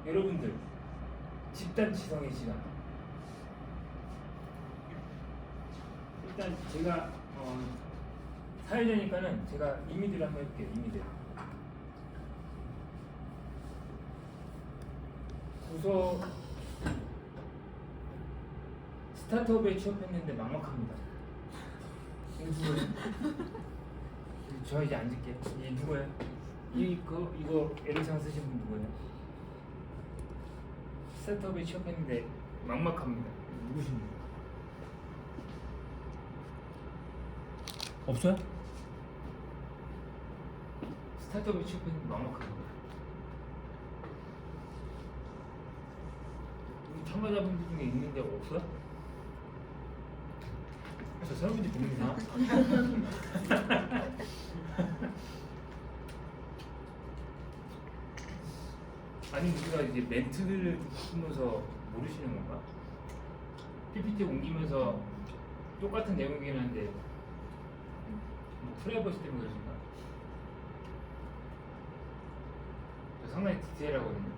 여러분들 집단 지성의 시간. 일단 제가 사회자니까는 제가 이미들 한번 해볼게요. 이미들. 부서 스타트업에 취업했는데 막막합니다. 이거 누구예요? 저 이제 앉을게요. 이 누구예요? 이거 애로사항 쓰신 분 누구예요? 스타트업에 취업했는데 막막합니다. 누구십니까? 없어요? 스타트업에 취업했는데 막막합니다. 우리 참가자분들 중에 있는데 없어요? 저 사람인지 모르겠나? 아니 우리가 이제 멘트를 바꾸면서 모르시는 건가? PPT 옮기면서 똑같은 내용이긴 한데 뭐 프라이버시 때문에 그러신가? 저 상당히 디테일하거든요.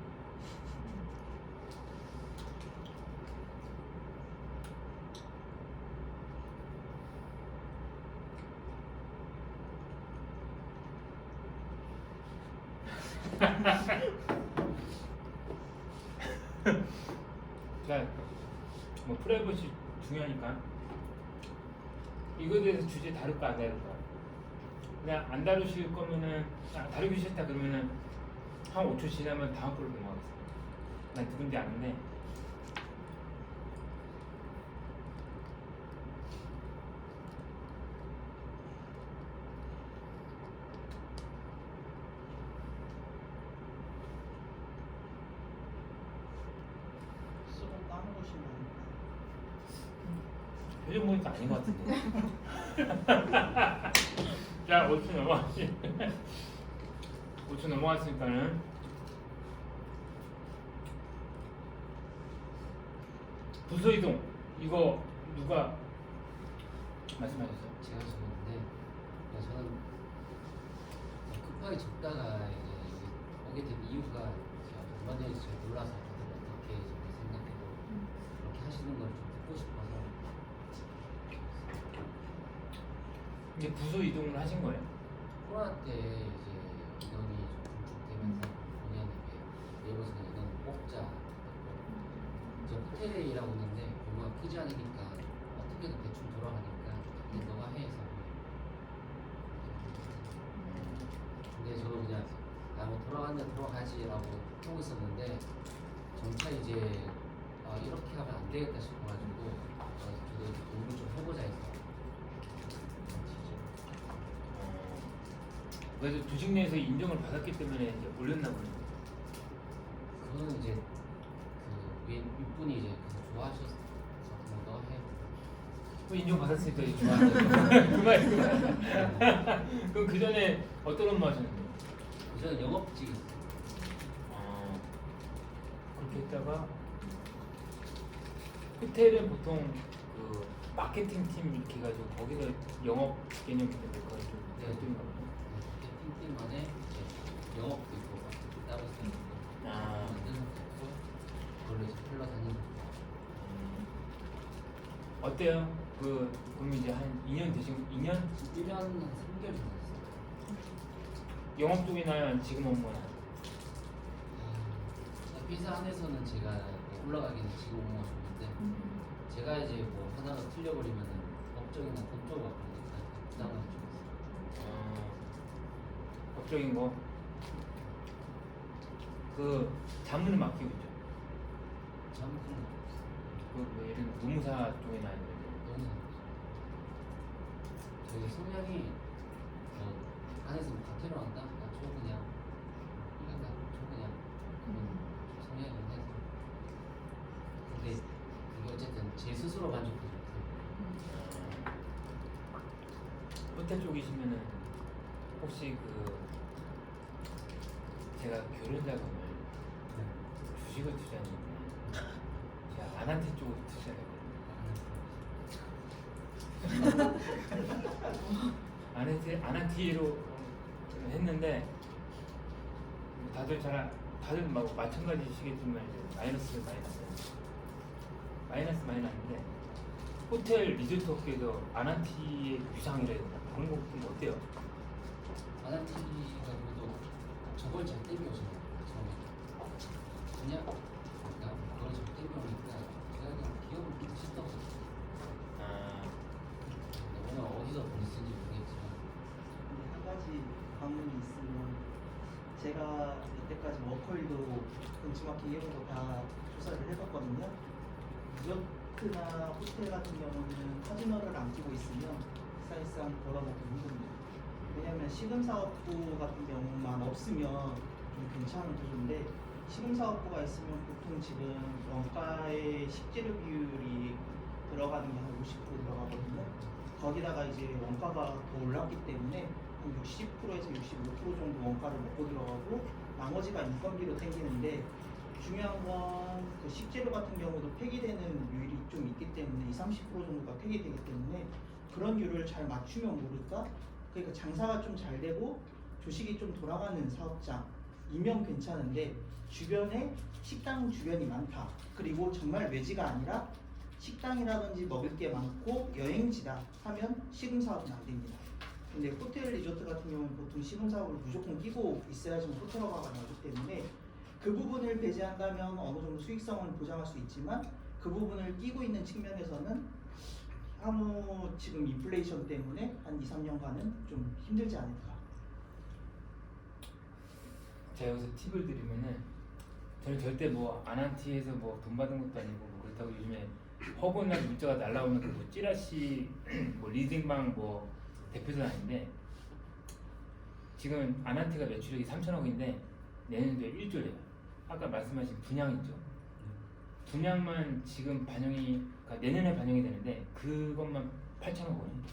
자, 뭐 프라이버시 중요하니까 이거에 대해서 주제 다룰까 안 다룰까? 그냥 안 다루실 거면은 다루기 싫다 그러면은 한 5초 지나면 다음 걸로 넘어가겠습니다. 난 누군지 아는데 수건 까먹으시면 표정 보니까 아닌 것 같은데. 자, 5초 넘어갔지. 5초 넘어갔으니까는 부서 이동 이거 누가 말씀하셨어요? 제가 적었는데 저는 급하게 적다가 이제 오게 된 이유가 제가 얼마 전에 잘 몰라서 다들 어떻게 생각하고 그렇게 하시는 걸 좀 듣고 싶어서 이제 부서 이동을 하신 거예요? 코로나 때 이제 인원이 좀 감축되면서 본의아니게 네이버에서는 인원을 뽑자 이제 호텔에 일하고 있는데 규모가 크지 않으니까 어떻게든 대충 돌아가니까 이제 너가 해 해서 근데 저도 그냥 뭐 돌아가면 돌아가지라고 하고 있었는데 점차 이제 이렇게 하면 안 되겠다 싶어가지고 저도 이제 공부 좀 해보자 해서 그래서 조직 내에서 인정을 받았기 때문에 이제 올렸나 보네요. 그거는 이제 그 윗분이 이제 그래서 좋아하셔서 그냥 너 해. 인정 받았으니까 이제 좋아하는 그만. 그럼 그 전에 어떤 업무 하셨는데요? 저는 영업직 그렇게 했다가 호텔은 보통 그 마케팅 팀 이렇게 해가지고 거기서 영업 개념 때문에 그걸 좀 배웠던가 보네. 팀만에 이제 영업도 있고 따로 만드는 것도 있고 그걸로 이제 흘러 다니는 거. 어때요? 그럼 이제 한 2년 되신 2년 1년 한 3개월 정도 됐어요. 영업 쪽이나 지금 업무나 피자 안에서는 제가 올라가기는 지금 업무가 좋은데 제가 이제 뭐 하나가 틀려버리면은 법적이나 돈 쪽으로 바꾸니까 부담은 좀 있어요. 법적인 거. 그 자문을 맡기고 있죠. 잘못 그런 거 없어요. 뭐 예를 들면 노무사 쪽이나 아니면 너무 저희 성향이 안에서 뭐 가태로 한다? 나저 그냥 이간다 저 그냥 그런 성향이 해서 근데 이게 어쨌든 제 스스로 만족도 좋고 호텔 쪽이시면은 혹시 제가 결혼 자금을 주식을 투자했는데 제가 아난테 쪽으로 투자했거든요. 아난티로 했는데 다들 잘 다들 막 마찬가지시겠지만 이제 마이너스인데 호텔 리조트 업계에서 아난티의 위상이라 해야 되나? 그런 거 좀 어때요? 아나티가 그래도 저걸 잘 떼겨오잖아요. 그냥 그걸 잘 떼겨오니까 제가 그냥 기업을 믿고 싶다고 생각해요. 아, 오늘 어디서 돈 쓰는지 모르겠지만 근데 한 가지 관문이 있으면 제가 이때까지 워커힐도 벤치마킹 예보도 다 조사를 해봤거든요. 리조트나 호텔 같은 경우는 카지노를 안 끼고 있으면 사실상 벌어먹기 힘듭니다. 왜냐하면 시금사업부 같은 경우만 없으면 좀 괜찮은 구조인데 시금사업부가 있으면 보통 지금 원가의 식재료 비율이 들어가는 게 한 50% 들어가거든요. 거기다가 이제 원가가 더 올랐기 때문에 한 60%에서 65% 정도 원가를 먹고 들어가고 나머지가 인건비로 땡기는데 중요한 건 그 식재료 같은 경우도 폐기되는 율이 좀 있기 때문에 20, 30% 정도가 폐기되기 때문에 그런 율을 잘 맞추면 모를까? 그러니까 장사가 좀 잘 되고 조식이 좀 돌아가는 사업장이면 괜찮은데 주변에 식당 주변이 많다. 그리고 정말 외지가 아니라 식당이라든지 먹을 게 많고 여행지다 하면 시금 사업은 안 됩니다. 근데 호텔 리조트 같은 경우는 보통 시금 사업을 무조건 끼고 있어야지만 호텔 허가가 나오기 때문에 그 부분을 배제한다면 어느 정도 수익성을 보장할 수 있지만 그 부분을 끼고 있는 측면에서는 향후 지금 인플레이션 때문에 한 2, 3년간은 좀 힘들지 않을까. 제가 여기서 팁을 드리면은 저는 절대 뭐 아난티에서 뭐 돈 받은 것도 아니고 뭐 그렇다고 요즘에 허구나 문자가 날라오는 그 뭐 찌라시 뭐 리딩방 뭐 대표도 아닌데 지금 아난티가 매출액이 3천억인데 내년도에 1조래요. 아까 말씀하신 분양이죠. 분양만 지금 반영이 그러니까 내년에 반영이 되는데 그것만 8천억 원이에요.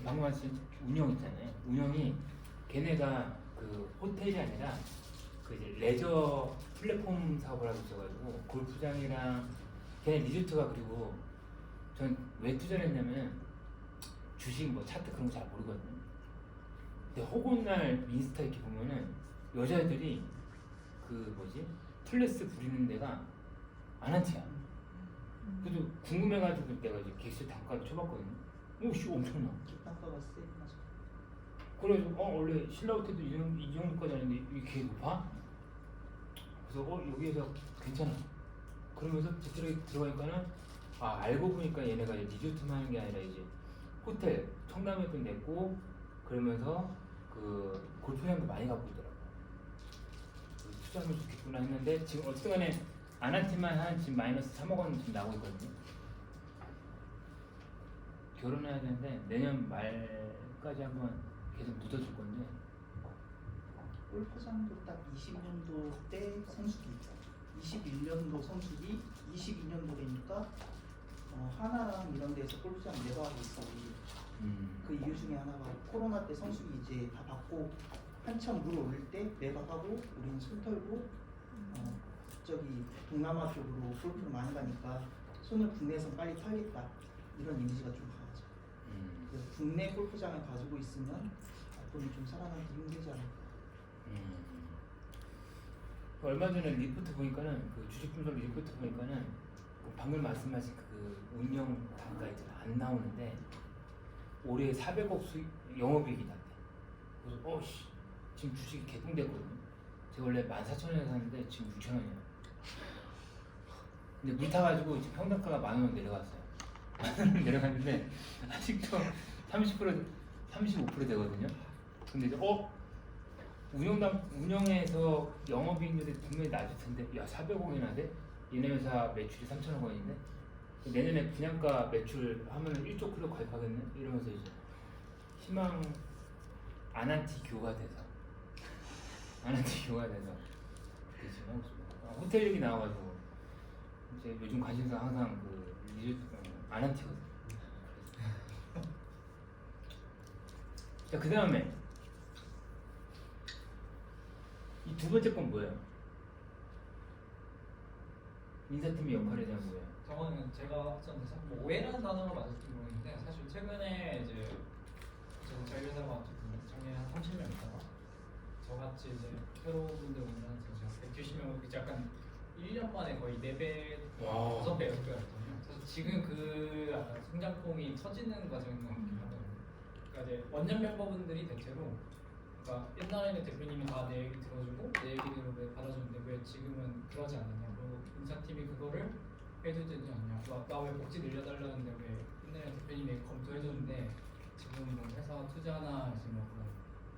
방금 말씀 운영 있잖아요. 운영이 걔네가 그 호텔이 아니라 그 이제 레저 플랫폼 사업을 하고 있어가지고 골프장이랑 걔네 리조트가 그리고 전 왜 투자를 했냐면 주식 뭐 차트 그런 거 잘 모르거든요. 근데 호곤날 인스타 이렇게 보면은 여자애들이 그 뭐지 플레스 부리는 데가 아난티야. 그래도 궁금해가지고 내가 이제 객실 단가를 쳐봤거든요. 오씨 엄청나. 객단가가 세하죠. 그래서 원래 신라 호텔도 이 정도까지 아닌데 이게 높아? 그래서 여기에서 괜찮아. 그러면서 디테일하게 들어가니까는 알고 보니까 얘네가 리조트만 하는 게 아니라 이제 호텔 청담에도 냈고 그러면서 그 골프장도 많이 갖고 있더라고. 투자하면 좋겠구나 했는데 지금 어쨌든간에 아난티만 한 지금 마이너스 3억 원 지금 나오고 있거든요. 결혼해야 되는데 내년 말까지 한번 계속 묻어줄 건데 골프장도 딱 20년도 때 성수기, 21년도 성수기, 22년도래니까 하나랑 이런 데서 골프장 내도하고 있어. 그 이유 중에 하나가 코로나 때 성수기 이제 다 받고 한참 물 오를 때 매각하고 우리는 손 털고 저기 동남아 쪽으로 골프를 많이 가니까 손을 국내에서 빨리 팔겠다 이런 이미지가 좀 강하죠. 그래서 국내 골프장을 가지고 있으면 앞으로는 좀 살아남기 힘들지 않을까. 얼마 전에 리포트 보니까는 그 주식 분석 리포트 보니까는 그 방금 말씀하신 그 운영 단가 있잖아 안 나오는데 올해 400억 수익 영업이익이 났대. 그래서 지금 주식이 개똥됐거든요. 제가 원래 14,000원에 샀는데 지금 6,000원이야. 근데 물 타가지고 지금 평당가가 10,000원 내려갔어요. 10,000원 내려갔는데 아직도 30% 35% 되거든요. 근데 이제 운영에서 영업이익률이 분명히 낮을 텐데 400억이나 돼? 얘네 회사 매출이 3천억 원인데 내년에 분양가 매출 하면 1조 클럽 가입하겠네? 이러면서 이제 희망 아난티 교가 돼서 그렇게 지금 하고 있습니다. 호텔 얘기 나와가지고 이제 요즘 관심사 항상 그 리조트 아난티거든. 자, 그 다음에 이 두 번째 건 뭐예요? 인사팀의 역할에 대한 거예요. 저거는 제가 확정돼서 뭐 오해라는 단어가 맞을지 모르겠는데 사실 최근에 이제 저희 회사가 작년에 한 30명 있다가 저가 같이 이제 새로운 분들 오면서 제가 170명을 이제 약간 1년 만에 거의 4배, 와. 5배 이렇게 왔거든요. 그래서 지금 그 약간 성장통이 터지는 과정인 것 같긴 하거든요. 그러니까 이제 원년 멤버분들이 대체로 그러니까 옛날에는 대표님이 다 내 얘기 들어주고 내 얘기대로 왜 받아주는데 왜 지금은 그러지 않느냐, 그리고 인사팀이 그거를 해주지 않냐, 나 왜 복지 늘려달라는데 왜 옛날에 대표님이 검토해줬는데 지금 뭐 회사 투자나 지금 뭐 그런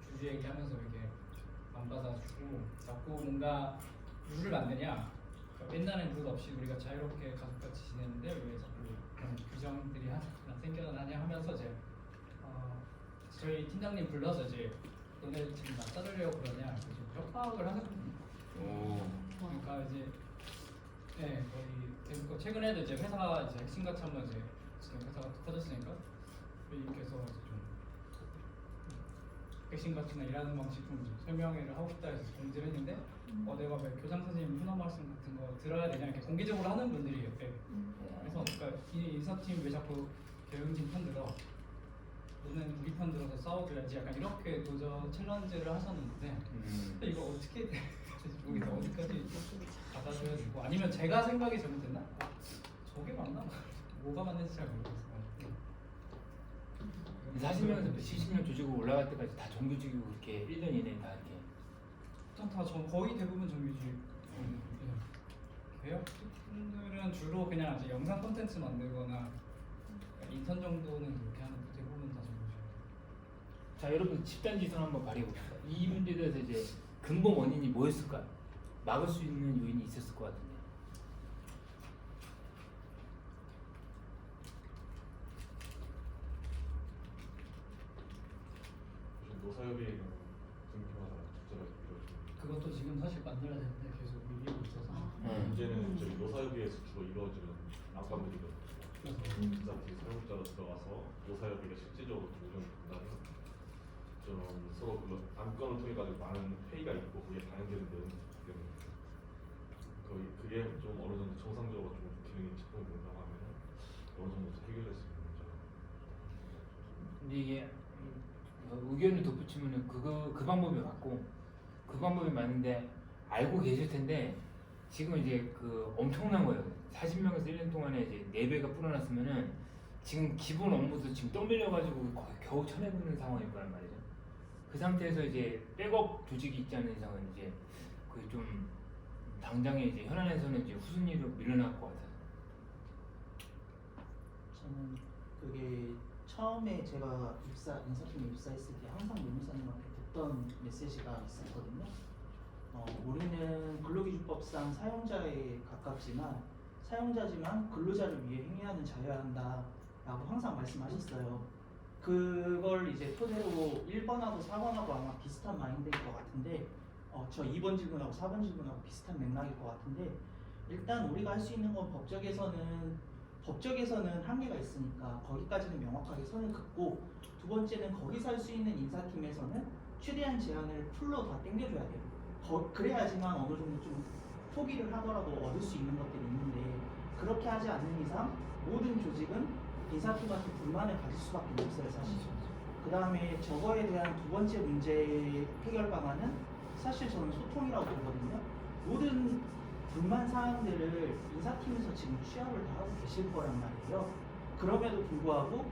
주주 얘기하면서 왜 이렇게 안 받아주고 자꾸 뭔가 룰을 만드냐, 그러니까 옛날엔 룰 없이 우리가 자유롭게 가족같이 지냈는데 왜 자꾸 그런 규정들이 하나 생겨나냐 하면서 이제 저희 팀장님 불러서 이제 너네 지금 나 자르려고 그러냐, 그래서 좀 협박을 하거든요. 그러니까 이제 네 거의 계속 최근에도 이제 회사 이제 핵심 같이 한번 이제 지금 회사가 커졌으니까 회의께서 이제 좀 핵심 가치나 일하는 방식 좀 설명회를 하고 싶다 해서 공지를 했는데 내가 왜 교장 선생님 훈화 말씀 같은 거 들어야 되냐 이렇게 공개적으로 하는 분들이 옆에 그래서 그러니까 이 인사팀 왜 자꾸 경영진 편 들어, 너는 우리 편 들어서 싸워줘야지, 약간 이렇게 도저 챌린지를 하셨는데 근데 이거 어떻게 모르겠어. 어디까지 받아줘야 되고 아니면 제가 생각이 잘못됐나? 저게 맞나? 뭐가 맞는지 잘 모르겠어요. 40명에서 70명 조직으로 올라갈 때까지 다 정규직이고 그렇게 1년 이내에 다 이렇게. 거의 대부분 정규직. 계약직들은 주로 그냥 이제 영상 콘텐츠 만들거나 인턴 정도는 그렇게 하는 대부분 다 정규직. 자, 여러분 집단지성 한번 발휘해 봅시다. 이 문제에 대해서 이제 근본 원인이 뭐였을까? 막을 수 있는 요인이 있었을 것 같은데. 노사협의회가 등표하다 적절하게 이루어지는. 그것도 지금 사실 만들어야 되는데 계속 밀리고 있어서. 문제는 저희 노사협의회에서 주로 이루어지는 안건들이거든요. 인사팀 사용자로 들어가서 노사협의회가 실질적으로 조정 분담해서 좀 서로 그 안건을 통해 가지고 많은 회의가 있고 그게 반영되는 내용이기 때문에 거의 그게 좀 어느 정도 정상적으로 좀 기능이 작동이 된다고 하면 어느 정도 해결될 수 있는 문제가. 근데 이게 의견을 덧붙이면은 그 방법이 맞고 그 방법이 맞는데 알고 계실 텐데 지금 이제 그 엄청난 거예요. 40명에서 1년 동안에 이제 4배가 불어났으면은 지금 기본 업무도 지금 떠밀려가지고 거의 겨우 쳐내보는 상황일 거란 말이죠. 그 상태에서 이제 백업 조직이 있지 않은 이상은 이제 그게 좀 당장에 이제 현안에서는 이제 후순위로 밀려날 것 같아요. 저는 그게 처음에 제가 인사팀에 입사했을 때 항상 노무사님한테 듣던 메시지가 있었거든요. 우리는 근로기준법상 사용자지만 근로자를 위해 행위하는 자여야 한다라고 항상 말씀하셨어요. 그걸 이제 토대로 1번하고 4번하고 아마 비슷한 마인드일 것 같은데 저 2번 질문하고 4번 질문하고 비슷한 맥락일 것 같은데 일단 우리가 할 수 있는 건 법적에서는 한계가 있으니까 거기까지는 명확하게 선을 긋고 두 번째는 거기서 할 수 있는 인사팀에서는 최대한 제한을 풀로 다 당겨줘야 돼요. 그래야지만 어느 정도 좀 포기를 하더라도 얻을 수 있는 것들이 있는데 그렇게 하지 않는 이상 모든 조직은 인사팀한테 불만을 가질 수밖에 없어요, 사실. 그 다음에 저거에 대한 두 번째 문제 해결 방안은 사실 저는 소통이라고 보거든요. 모든 불만 사항들을 인사팀에서 지금 취합을 다 하고 계실 거란 말이에요. 그럼에도 불구하고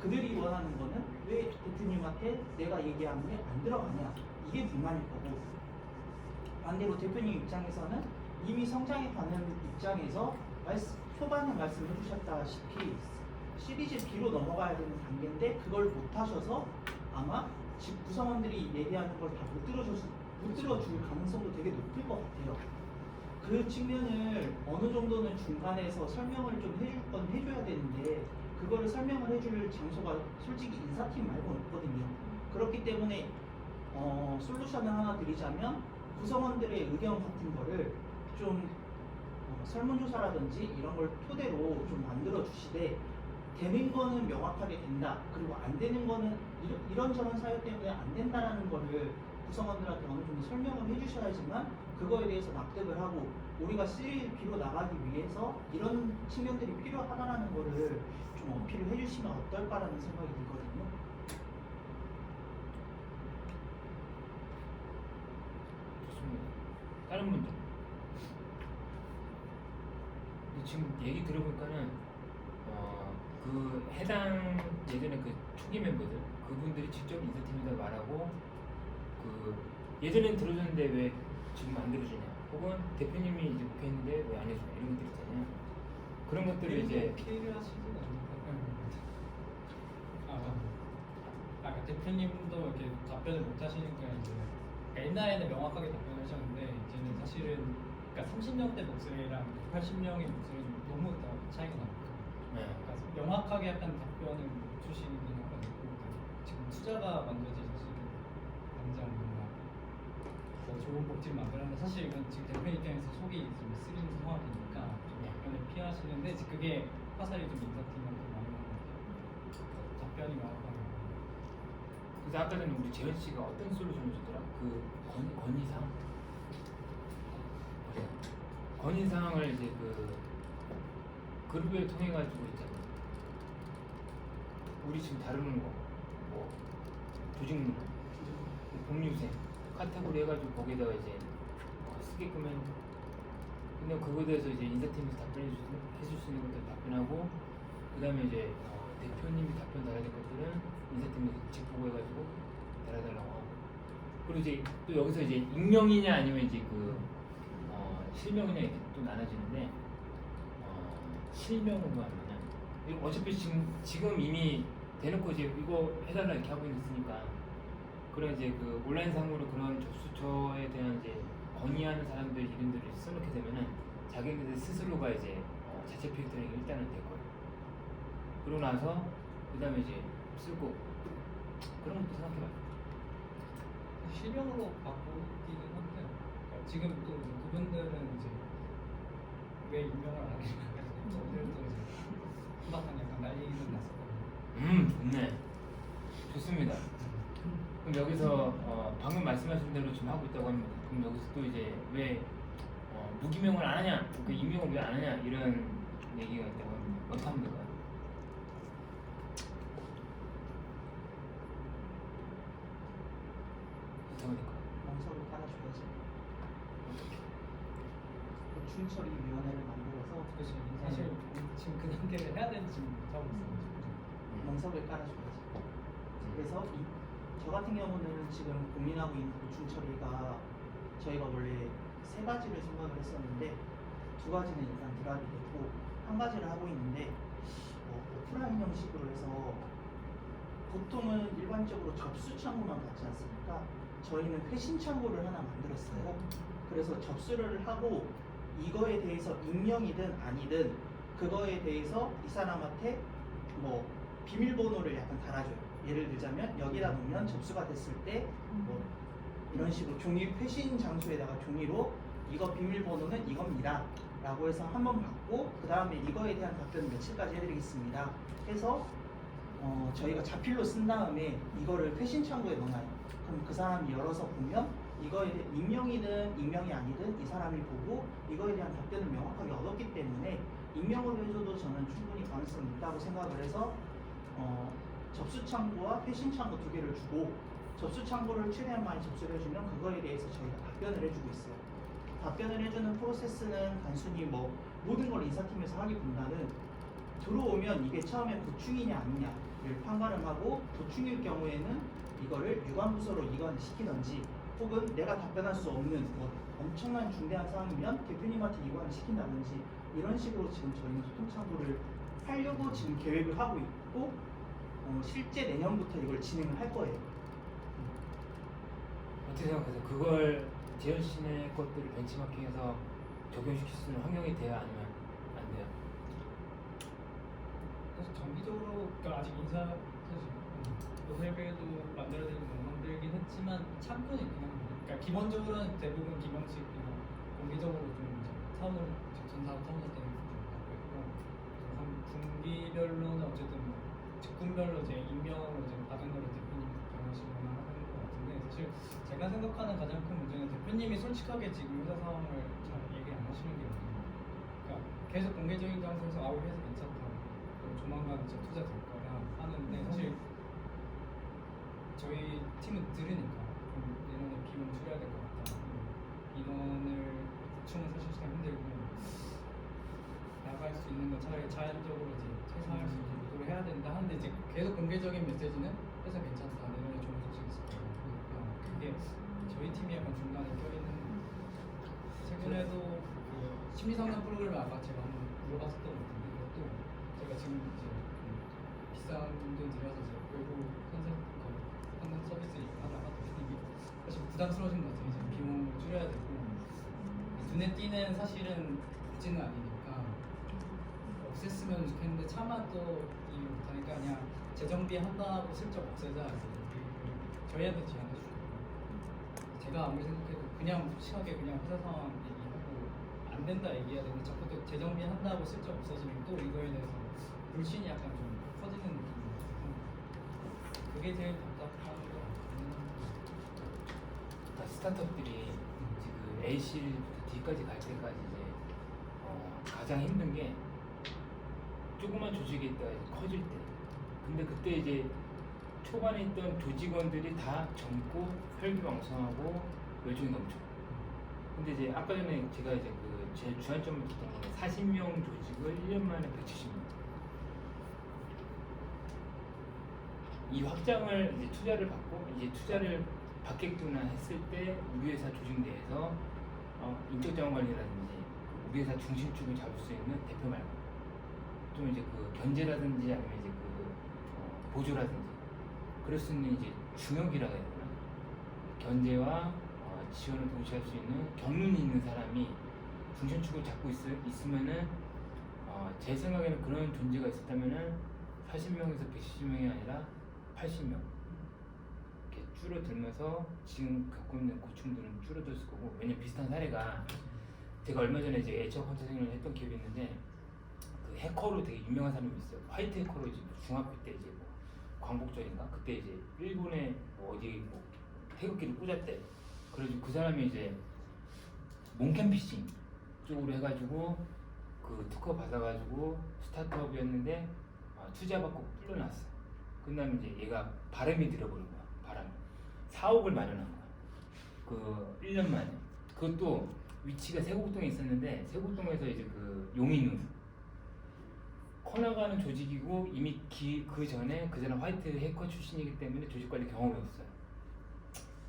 그들이 원하는 거는 왜 대표님한테 내가 얘기하는 게 안 들어가냐, 이게 불만일 거고, 반대로 대표님 입장에서는 이미 성장해 가는 입장에서 초반에 말씀해 주셨다시피 시리즈 B로 넘어가야 되는 단계인데 그걸 못 하셔서 아마 구성원들이 얘기하는 걸 다 못 들어줄 가능성도 되게 높을 것 같아요. 그 측면을 어느 정도는 중간에서 설명을 좀 해줄 건 해줘야 되는데 그거를 설명을 해줄 장소가 솔직히 인사팀 말고는 없거든요. 그렇기 때문에 솔루션을 하나 드리자면 구성원들의 의견 같은 거를 좀 설문조사라든지 이런 걸 토대로 좀 만들어 주시되 되는 거는 명확하게 된다, 그리고 안 되는 거는 이런저런 사유 때문에 안 된다라는 거를 구성원들한테 어느 정도 설명을 해주셔야지만 그거에 대해서 납득을 하고 우리가 CLB로 나가기 위해서 이런 측면들이 필요하다라는 거를 좀 어필을 해주시면 어떨까라는 생각이 들거든요. 다른 분들. 근데 지금 얘기 들어보니까는 그 해당 예전에 그 초기 멤버들 그분들이 직접 인사팀에다 말하고 그 예전엔 들어줬는데 왜 지금 안 들어주냐, 혹은 대표님이 이제 목표했는데 왜 안 해주냐 이런 것들 있잖아요. 그런 것들을 이제 피해를 하시진 않을까? 그러니까 대표님도 이렇게 답변을 못 하시니까 이제 옛날에는 명확하게 답변을 하셨는데 이제는 사실은 그러니까 30명대 목소리랑 80명의 목소리는 너무 차이가 나니까 네. 그러니까 명확하게 약간 답변을 못 주시긴 하거든요. 지금 투자가 만들어지 사실은 당장 뭔가 더 좋은 복지를 만들었는데 사실 이건 지금 대표 입장에서 속이 좀 쓰리는 상황이니까 좀 답변을 피하시는데 이제 그게 화살이 좀 인사팀한테 많이 오는 것 같아요. 답변이 명확하게. 그래서 아까 전에 우리 재현 씨가 어떤 솔루션을 줬더라? 그 건의사항? 건의사항을 이제 그 그룹을 통해 가지고 있잖아요. 우리 지금 다루는 거, 뭐 조직문화, 복류생, 카테고리 해가지고 거기다가 이제 쓰게끔 해. 근데 그거에 대해서 이제 인사팀에서 해줄 수 있는 것들 답변하고, 그 다음에 이제 대표님이 답변 달아야 될 것들은 인사팀에서 직보고 해가지고 달아달라고 하고. 그리고 이제 또 여기서 이제 익명이냐 아니면 이제 그 실명이냐 이렇게 또 나눠지는데, 실명으로 하면은 이거 어차피 지금 이미 대놓고 이제 이거 해달라 이렇게 하고 있으니까, 그런 이제 그 온라인상으로 그런 접수처에 대한 이제 건의하는 사람들 이름들을 써놓게 되면은 자기들 스스로가 이제 자체 필터링이 일단은 될 거예요. 그러고 나서 그 다음에 이제 쓰고 그런 것도 생각해봐요. 실명으로 바꾸기는 한데 그러니까 지금 또 그분들은 이제 왜 임명을 안 해요? 저들도 이제 한바탕 약간 난리는 났었거든요. 좋네. 좋습니다. 그럼 여기서 방금 말씀하신 대로 지금 하고 있다고 합니다. 그럼 여기서 또 이제 왜 무기명을 안 하냐, 그 임명을 왜 안 하냐 이런 얘기가 있다고 합니다. 어떻게 하면 될까요? 어떻게 하면 될까요? 멍석을 깔아줘야지. 고충처리위원회를 만들어서 그래서 사실 지금 그 단계를 해야 되는지 지금 못하고 있어요. 멍석을 깔아줘야지. 그래서 저 같은 경우는 지금 고민하고 있는 고충처리가 저희가 원래 세 가지를 생각을 했었는데 두 가지는 일단 드랍이 됐고 한 가지를 하고 있는데 오프라인 형식으로 해서 보통은 일반적으로 접수 창구만 받지 않습니까? 저희는 회신 창구를 하나 만들었어요. 그래서 접수를 하고 이거에 대해서 익명이든 아니든 그거에 대해서 이 사람한테 뭐 비밀번호를 약간 달아줘요. 예를 들자면 여기다 놓으면 접수가 됐을 때 뭐 이런 식으로 종이 회신 장소에다가 종이로 이거 비밀번호는 이겁니다 라고 해서 한번 받고 그 다음에 이거에 대한 답변 며칠까지 해드리겠습니다 해서 저희가 자필로 쓴 다음에 이거를 회신 창구에 넣어놔요. 그럼 그 사람이 열어서 보면 이거에 대해 익명이든 익명이 아니든 이 사람이 보고 이거에 대한 답변을 명확하게 얻었기 때문에 익명으로 해줘도 저는 충분히 가능성이 있다고 생각을 해서 접수 창구와 회신 창구 두 개를 주고 접수 창구를 최대한 많이 접수를 해주면 그거에 대해서 저희가 답변을 해주고 있어요. 답변을 해주는 프로세스는 단순히 뭐 모든 걸 인사팀에서 하기보다는 들어오면 이게 처음에 고충이냐 아니냐를 판가름 하고 고충일 경우에는 이거를 유관부서로 이관시키던지 혹은 내가 답변할 수 없는 뭐 엄청난 중대한 사항이면 대표님한테 이관을 시킨다든지 이런 식으로 지금 저희는 소통 창구를 하려고 지금 계획을 하고 있고 실제 내년부터 이걸 진행을 할 거예요. 어떻게 생각하세요? 그걸 재현 씨네 것들을 벤치마킹해서 적용시킬 수 있는 환경이 돼야 아니면 안 돼요? 그래서 정기적으로 그러니까 아직 인사 사실 요새에도 만들어야 되는 건 만들긴 했지만 참고는 있긴 합니다. 그러니까 기본적으로는 대부분 기명식이나 공기적으로 좀 타운을 전사 타운을 때는 좀 갖고 있고 분기별로는 어쨌든 뭐 직군별로 이제 임명으로 이제 받은 거를 대표님 정하시거나 하는 것 같은데 사실 제가 생각하는 가장 큰 문제는 대표님이 솔직하게 지금 회사 상황을 잘 얘기 안 하시는 게 있거든요. 그러니까 계속 공개적인 장소에서 아우 회사 괜찮다. 조만간 이제 투자 될 거라 하는데 사실 저희 팀은 들으니까 좀 내년에 비용 줄여야 될 것 같다. 인원을 있는 건 차라리 자연적으로 이제 퇴사할 수 있게 유도를 해야 된다 하는데 이제 계속 공개적인 메시지는 회사 괜찮다 내년에 좋은 소식 있을 거다. 그러니까 그게 저희 팀이 약간 중간에 껴있는 최근에도 그 심리상담 프로그램을 아까 제가 한번 물어봤었던 것 같은데 그것도 제가 지금 이제 비싼 돈 들여서 이제 외부 상담 서비스 하다가 이게 사실 부담스러워진 것 같아요. 이제 비용을 줄여야 되고 눈에 띄는 사실은 복지는 아니니까 없앴으면 좋겠는데 차마 또 이해 못하니까 그냥 재정비 한다고 슬쩍 없애자 저희한테 제안해 주고 제가 아무리 생각해도 그냥 묵직하게 그냥 회사 상황 얘기하고 안 된다 얘기해야 되는데 자꾸 또 재정비 한다고 슬쩍 없어지면 또 이거에 대해서 불신이 약간 좀 커지는 느낌이 있어서 그게 제일 답답한 것 같아요. 그러니까 스타트업들이 지금 A실부터 D까지 갈 때까지 이제 가장 힘든 게 조그만 조직이 있다가 이제 커질 때. 근데 그때 이제 초반에 있던 조직원들이 다 젊고 혈기왕성하고 열정이 넘쳐. 근데 이제 아까 전에 제가 이제 그 제 주안점을 뒀던 거는 40명 조직을 1년 만에 170명. 이 확장을 이제 투자를 받고 이제 투자를 받겠구나 했을 때 우리 회사 조직 내에서 인적 자원 관리라든지 우리 회사 중심축을 잡을 수 있는 대표 말고 좀 이제 그 견제라든지 아니면 이제 그 보조라든지 그럴 수 있는 이제 중역이라고 해야 되나 견제와 지원을 동시에 할 수 있는 경륜이 있는 사람이 중심축을 잡고 있으면은 제 생각에는 그런 존재가 있었다면은 40명에서 170명이 아니라 80명 이렇게 줄어들면서 지금 겪고 있는 고충들은 줄어들었을 거고 왜냐면 비슷한 사례가 제가 얼마 전에 이제 HR 컨설팅을 했던 기억이 있는데 그 해커로 되게 유명한 사람이 있어요. 화이트 해커로 이제 중학교 때 이제 뭐 광복절인가 그때 이제 일본에 뭐 어디 뭐 태극기를 꽂았대. 그래서 그 사람이 이제 몽캠피싱 쪽으로 해가지고 그 특허 받아가지고 스타트업이었는데 투자받고 불러놨어. 그 다음에 이제 얘가 바람이 들어버린 거야. 바람. 4억을 마련한 거야. 그 1년 만에. 그것도 위치가 세곡동에 있었는데 세곡동에서 이제 그 용인으로 커나가는 조직이고 이미 그 전에 그 사람 화이트 해커 출신이기 때문에 조직 관리 경험이 없어요.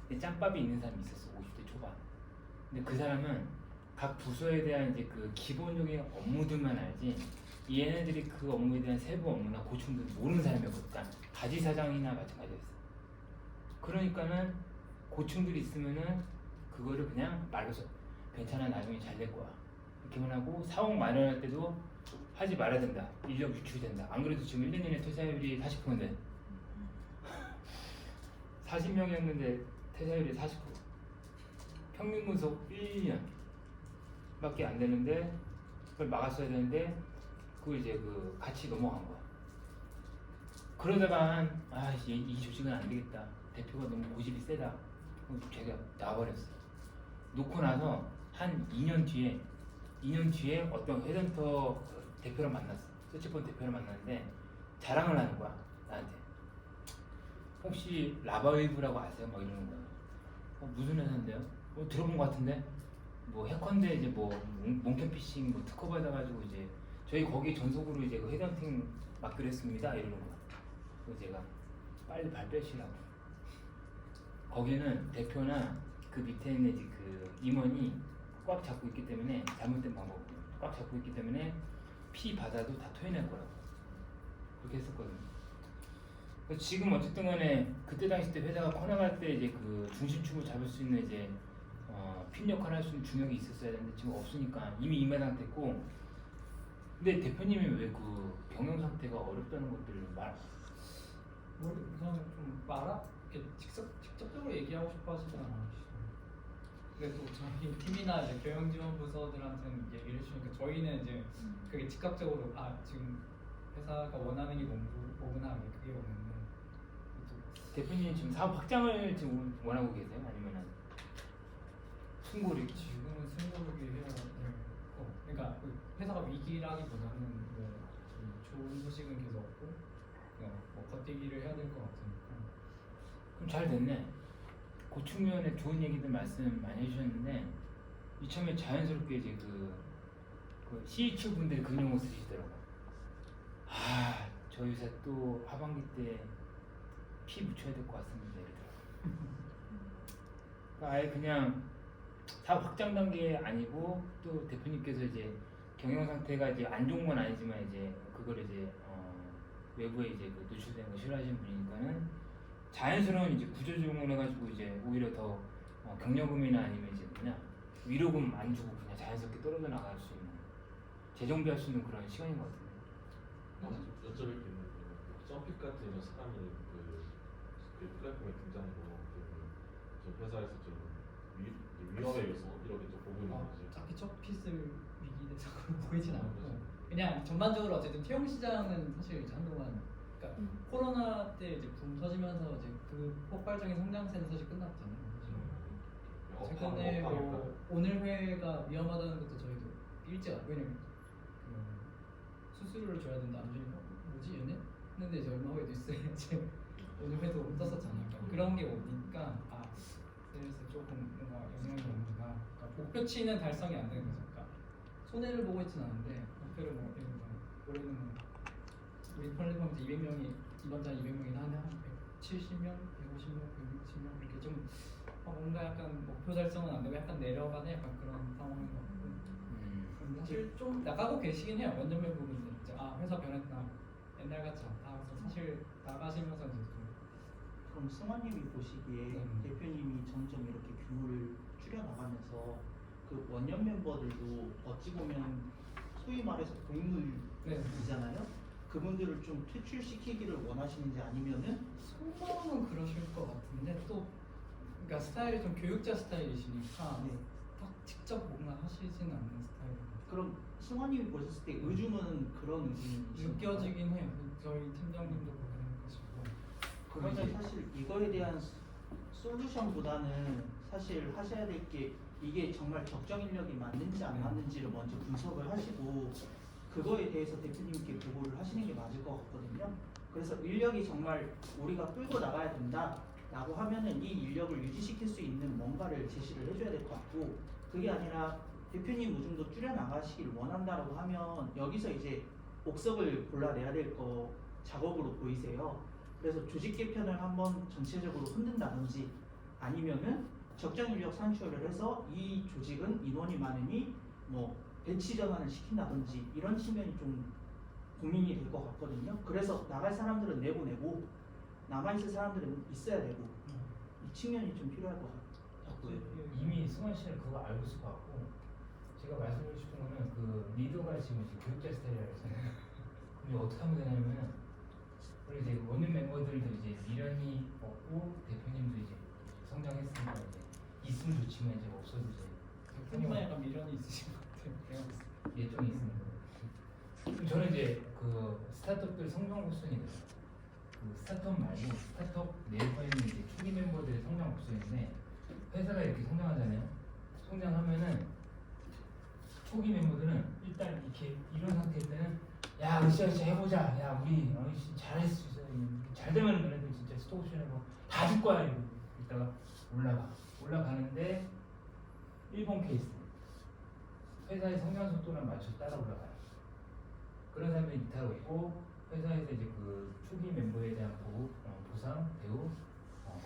근데 짬밥이 있는 사람이 있었어. 50대 초반. 근데 그 사람은 각 부서에 대한 이제 그 기본적인 업무들만 알지 얘네들이 그 업무에 대한 세부 업무나 고충들 모르는 사람이었거든. 그러니까 가지 사장이나 마찬가지였어. 그러니까는 고충들이 있으면은 그거를 그냥 말로서 괜찮아 나중에 잘 될 거야 이렇게만 하고 사옥 마련할 때도 하지 말아야 된다. 인력 유출된다. 안 그래도 지금 1, 2년에 퇴사율이 40%인데 40명이었는데 퇴사율이 40%. 평균 근속 1년 밖에 안 되는데 그걸 막았어야 되는데 그거 이제 그 같이 넘어간 거야. 그러다가 이 조직은 안 되겠다. 대표가 너무 고집이 세다. 제가 나와버렸어. 놓고 나서 한 2년 뒤에 어떤 헤드헌터 대표를 만났어. 서치펀드 대표를 만났는데 자랑을 하는 거야 나한테. 혹시 라바웨이브라고 아세요? 막 이러는 거야. 무슨 회사인데요? 들어본 것 같은데? 뭐 해커인데 이제 뭐 몽캠피싱 뭐 특허 받아가지고 이제 저희 거기 전속으로 이제 그 헤드헌팅 맡기로 했습니다 이러는 거야. 그래서 제가 빨리 발 빼시라고. 거기는 대표나 그 밑에 있는 이제 그 임원이 꽉 잡고 있기 때문에 잘못된 방법으로 꽉 잡고 있기 때문에 피 받아도 다 토해낼 거라고 그렇게 했었거든요. 그래서 지금 어쨌든 간에 그때 당시 때 회사가 커나갈 때 이제 그 중심축을 잡을 수 있는 이제 핀 역할을 할 수 있는 중역이 있었어야 되는데 지금 없으니까 이미 임마당 됐고. 근데 대표님이 왜 그 경영 상태가 어렵다는 것들을 그냥 좀 이렇게 직접적으로 얘기하고 싶어 하시진 않으시죠. 근데 또 저희 팀이나 이제 경영 지원 부서들한테는 얘기를 해주니까 저희는 이제 그게 즉각적으로 지금 회사가 원하는 게 뭐구나 그게 오는데 대표님 지금 사업 확장을 지금 원하고 계세요? 아니면은 승고를 지금은 승부르기 해야 될 거. 그러니까 그 회사가 위기라기보다는 뭐 좋은 소식은 계속 없고 그냥 뭐 버티기를 해야 될 것 같으니까. 그럼 잘 됐네. 고충면에 좋은 얘기들 말씀 많이 해주셨는데 이참에 자연스럽게 이제 그 그 CEQ 분들이 그 용어 쓰시더라고. 아, 저희 회사 또 하반기 때 피 묻혀야 될 것 같습니다. 이러더라고. 그러니까 아예 그냥 다 확장 단계 아니고 또 대표님께서 이제 경영 상태가 이제 안 좋은 건 아니지만 이제 그걸 이제 외부에 이제 그 노출되는 거 싫어하시는 분이니까는 자연스러운 이제 구조조정을 해가지고 이제 오히려 더 경력금이나 아니면 이제 그냥 위로금 안 주고 그냥 자연스럽게 떨어져 나갈 수 있는 재정비할 수 있는 그런 시간인 것 같은데. 여쭤볼 게 있는데 점픽 같은 이런 사람이 그 플랫폼에 등장하고 좀 회사에서 좀 위험에 요소 이렇게 좀 보고 있는 거지. 딱히 첫 피스 위기 대상으로 보이진 않고 그냥 전반적으로 어쨌든 채용 시장은 사실 이제 한동안 그러니까 코로나 때 이제 붐 터지면서 이제 그 폭발적인 성장세는 사실 끝났잖아요. 최근에 뭐 오늘 회가 위험하다는 것도 저희도 일찍 왜냐면 그 수수료를 줘야 된다 안 주니까 뭐지 얘네? 했는데 이제 얼마 후에 뉴스에 이제 오늘 회도 떴었잖아요. 그러니까 그런 게 오니까 그래서 조금 뭔가 영향이 오는가. 그러니까 목표치는 달성이 안 되는 거죠. 그러니까 손해를 보고 있진 않은데 목표를 뭐 예를 들어 올해는 뭐 우리 플랫폼에서 200명이 이번 달 200명이 한 170명, 150명, 160명 이렇게 좀 뭔가 약간 목표 달성은 안 되고 약간 내려가는 약간 그런 상황인 것 같고 사실 좀 나가고 계시긴 해요. 원년 멤버분들 이제 회사 변했다 옛날 같지 않다. 그래서 사실 나가시면서 이제 좀 그럼 승환님이 보시기에 대표님이 점점 이렇게 규모를 줄여나가면서 그 원년 멤버들도 어찌 보면 소위 말해서 동물이잖아요. 그분들을 좀 퇴출시키기를 원하시는지 아니면은 소망은 그러실 것 같은데 또 그러니까 스타일이 좀 교육자 스타일이시니까 네. 딱 직접 뭔가 하시지는 않는 스타일이에요. 그럼 승환님이 보셨을 때 의중은 그런 의중이 느껴지긴 해요. 저희 팀장님도 그렇게 생각하시고. 그러면 사실 이거에 대한 솔루션보다는 사실 하셔야 될 게 이게 정말 적정 인력이 맞는지 안 맞는지를 먼저 분석을 하시고 그거에 대해서 대표님께 보고를 하시는 게 맞을 것 같거든요. 그래서 인력이 정말 우리가 끌고 나가야 된다라고 하면은 이 인력을 유지시킬 수 있는 뭔가를 제시를 해줘야 될 것 같고 그게 아니라 대표님 의중도 줄여 나가시길 원한다라고 하면 여기서 이제 옥석을 골라내야 될 거 작업으로 보이세요. 그래서 조직 개편을 한번 전체적으로 흔든다든지 아니면은 적정 인력 산출을 해서 이 조직은 인원이 많으니 뭐 배치 전환을 시킨다든지 이런 측면이 좀 고민이 될 것 같거든요. 그래서 나갈 사람들은 내보내고 남아있을 사람들은 있어야 되고 이 측면이 좀 필요할 것 같고요. 이미 승환 씨는 그거 알고 있을 것 같고 제가 말씀드리고 싶은 거는 그 리더가 지금 이제 교육자 스타일이라고 했잖아요. 근데 어떻게 하면 되냐면 우리 이제 원년 멤버들도 이제 미련이 없고 대표님도 이제 성장했으니까 이제 있으면 좋지만 이제 없어도 이제 대표님만 약간 미련이 있으신 것 같아요. 내가 봤을 때. 예정이 있습니다. 그럼 저는 이제 그 스타트업들 성장 곡선이거든요. 그 스타트업 말고 스타트업 내부에 있는 이제 초기 멤버들의 성장 곡선인데 회사가 이렇게 성장하잖아요. 성장하면은 초기 멤버들은 일단 이렇게 이런 상태일 때는 야 으쌰으쌰 해보자. 야 우리 잘할 수 있어. 잘 되면 너네들 진짜 스톡옵션하고 다 줄 거야. 이러고 이따가 올라가는데 1번 케이스 회사의 성장 속도랑 맞춰서 따라 올라가요. 그런 사람들이 이탈하고 있고 회사에서 이제 그 초기 멤버에 대한 보상, 대우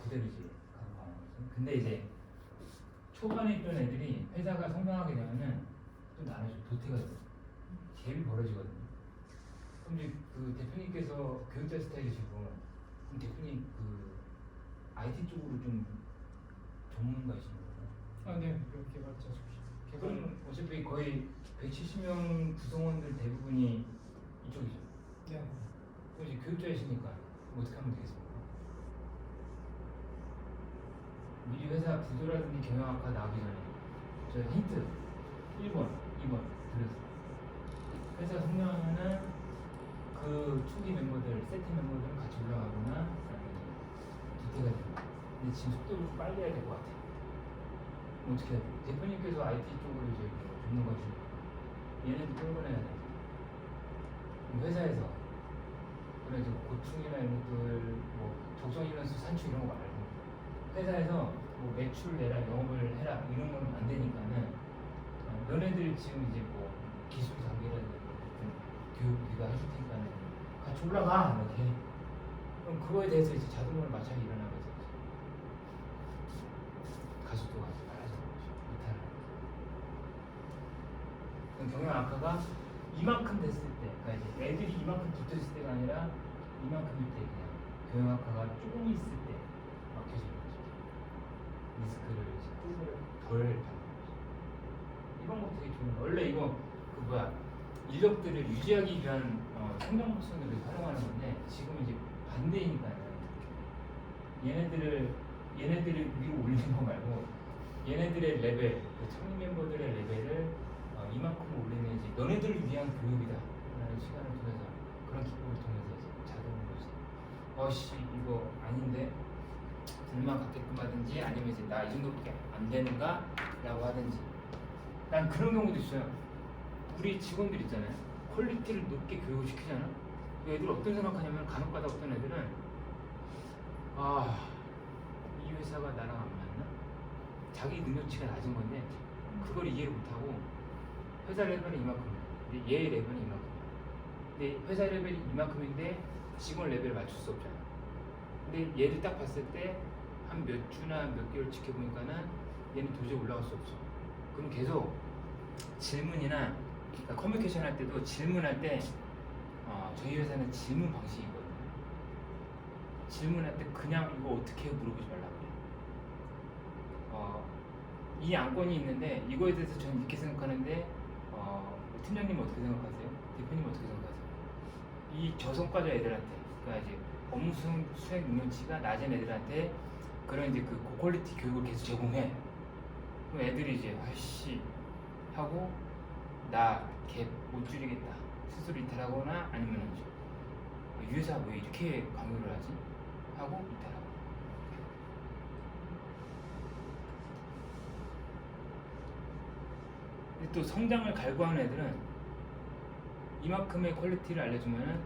그대로 이제 가고 가는 거죠. 근데 이제 초반에 있던 애들이 회사가 성장하게 되면은 좀 나눠져 도태가 돼요. 갭이 벌어지거든요. 그럼 이제 그 대표님께서 교육자 스타일이시고 그럼 대표님 그 IT 쪽으로 좀 전문가이신 거예요? 네, 개발자 출신. 그럼 어차피 거의 170명 구성원들 대부분이 이쪽이죠. 네. 그럼 이제 교육자이시니까 어떻게 하면 되겠습니까? 미리 회사 구조라든지 경영학과 나오기 전에 저 힌트 1번, 2번 드렸어요. 회사 성장하면은 그 초기 멤버들, 세트 멤버들은 같이 올라가거나 뒤태가 됩니다. 근데 지금 속도를 좀 빨리 해야 될 것 같아요. 어떻게 해야 돼요? 대표님께서 IT 쪽으로 이제 전문가시고 얘네도 끌어내야 돼요. 회사에서 그런 이제 고충이나 이런 것들 뭐 적정 인원수 산출 이런 거 말고 회사에서 뭐 매출 내라 영업을 해라 이런 건 안 되니까는 너네들 지금 이제 뭐 기술 단계를 교육 네가 해줄 테니까 같이 올라가 이렇게. 그럼 그거에 대해서 이제 자동으로 마찰이 일어나거든. 가속도가 빨라지는 거죠. 이탈을. 그럼 경영 악화가 이만큼 됐을 때, 그러니까 이제 애들이 이만큼 붙어있을 때가 아니라 이만큼일 때 그냥 경영 악화가 조금 있을 때 막혀지는 거죠. 리스크를 이제 덜 받는 거죠. 이 방법 되게 좋은 거. 원래 이거 그 뭐야 인력들을 유지하기 위한 성장성들을 활용하는 건데 지금은 이제 반대이니까요. 얘네들을 위로 올리는 거 말고 얘네들의 레벨, 그 창립 멤버들의 레벨을 이만큼 올리는 이제 너네들을 위한 교육이다라는 시간을 통해서 그런 기법을 통해서 이제 자동으로 이제 어씨 이거 아닌데 들만 갖게끔 하든지 아니면 이제 나 이 정도밖에 안 되는가라고 하든지 난 그런 경우도 있어요. 우리 직원들 있잖아요. 퀄리티를 높게 교육을 시키잖아. 그 애들 어떤 생각하냐면 간혹가다 어떤 애들은 이 회사가 나랑 안 맞나? 자기 능력치가 낮은 건데 그걸 이해를 못하고 회사 레벨은 이만큼, 얘 레벨은 이만큼. 근데 회사 레벨이 이만큼인데 직원 레벨을 맞출 수 없잖아. 근데 얘를 딱 봤을 때 한 몇 주나 몇 개월 지켜보니까는 얘는 도저히 올라갈 수 없어. 그럼 계속 질문이나 그러니까 커뮤니케이션 할 때도 질문할 때 저희 회사는 질문 방식이거든요. 질문할 때 그냥 이거 어떻게 해요 물어보지 말라고 그래요. 이 안건이 있는데 이거에 대해서 저는 이렇게 생각하는데 팀장님 어떻게 생각하세요? 대표님 어떻게 생각하세요? 이 저성과자 애들한테 그러니까 이제 업무 수행 능력치가 낮은 애들한테 그런 이제 그 고퀄리티 교육을 계속 제공해. 그럼 애들이 이제 아씨 하고 나 걔 못 줄이겠다 스스로 이탈하거나 아니면 이제 이 회사 왜 이렇게 강요를 하지? 하고 이탈하고. 근데 또 성장을 갈구하는 애들은 이만큼의 퀄리티를 알려주면은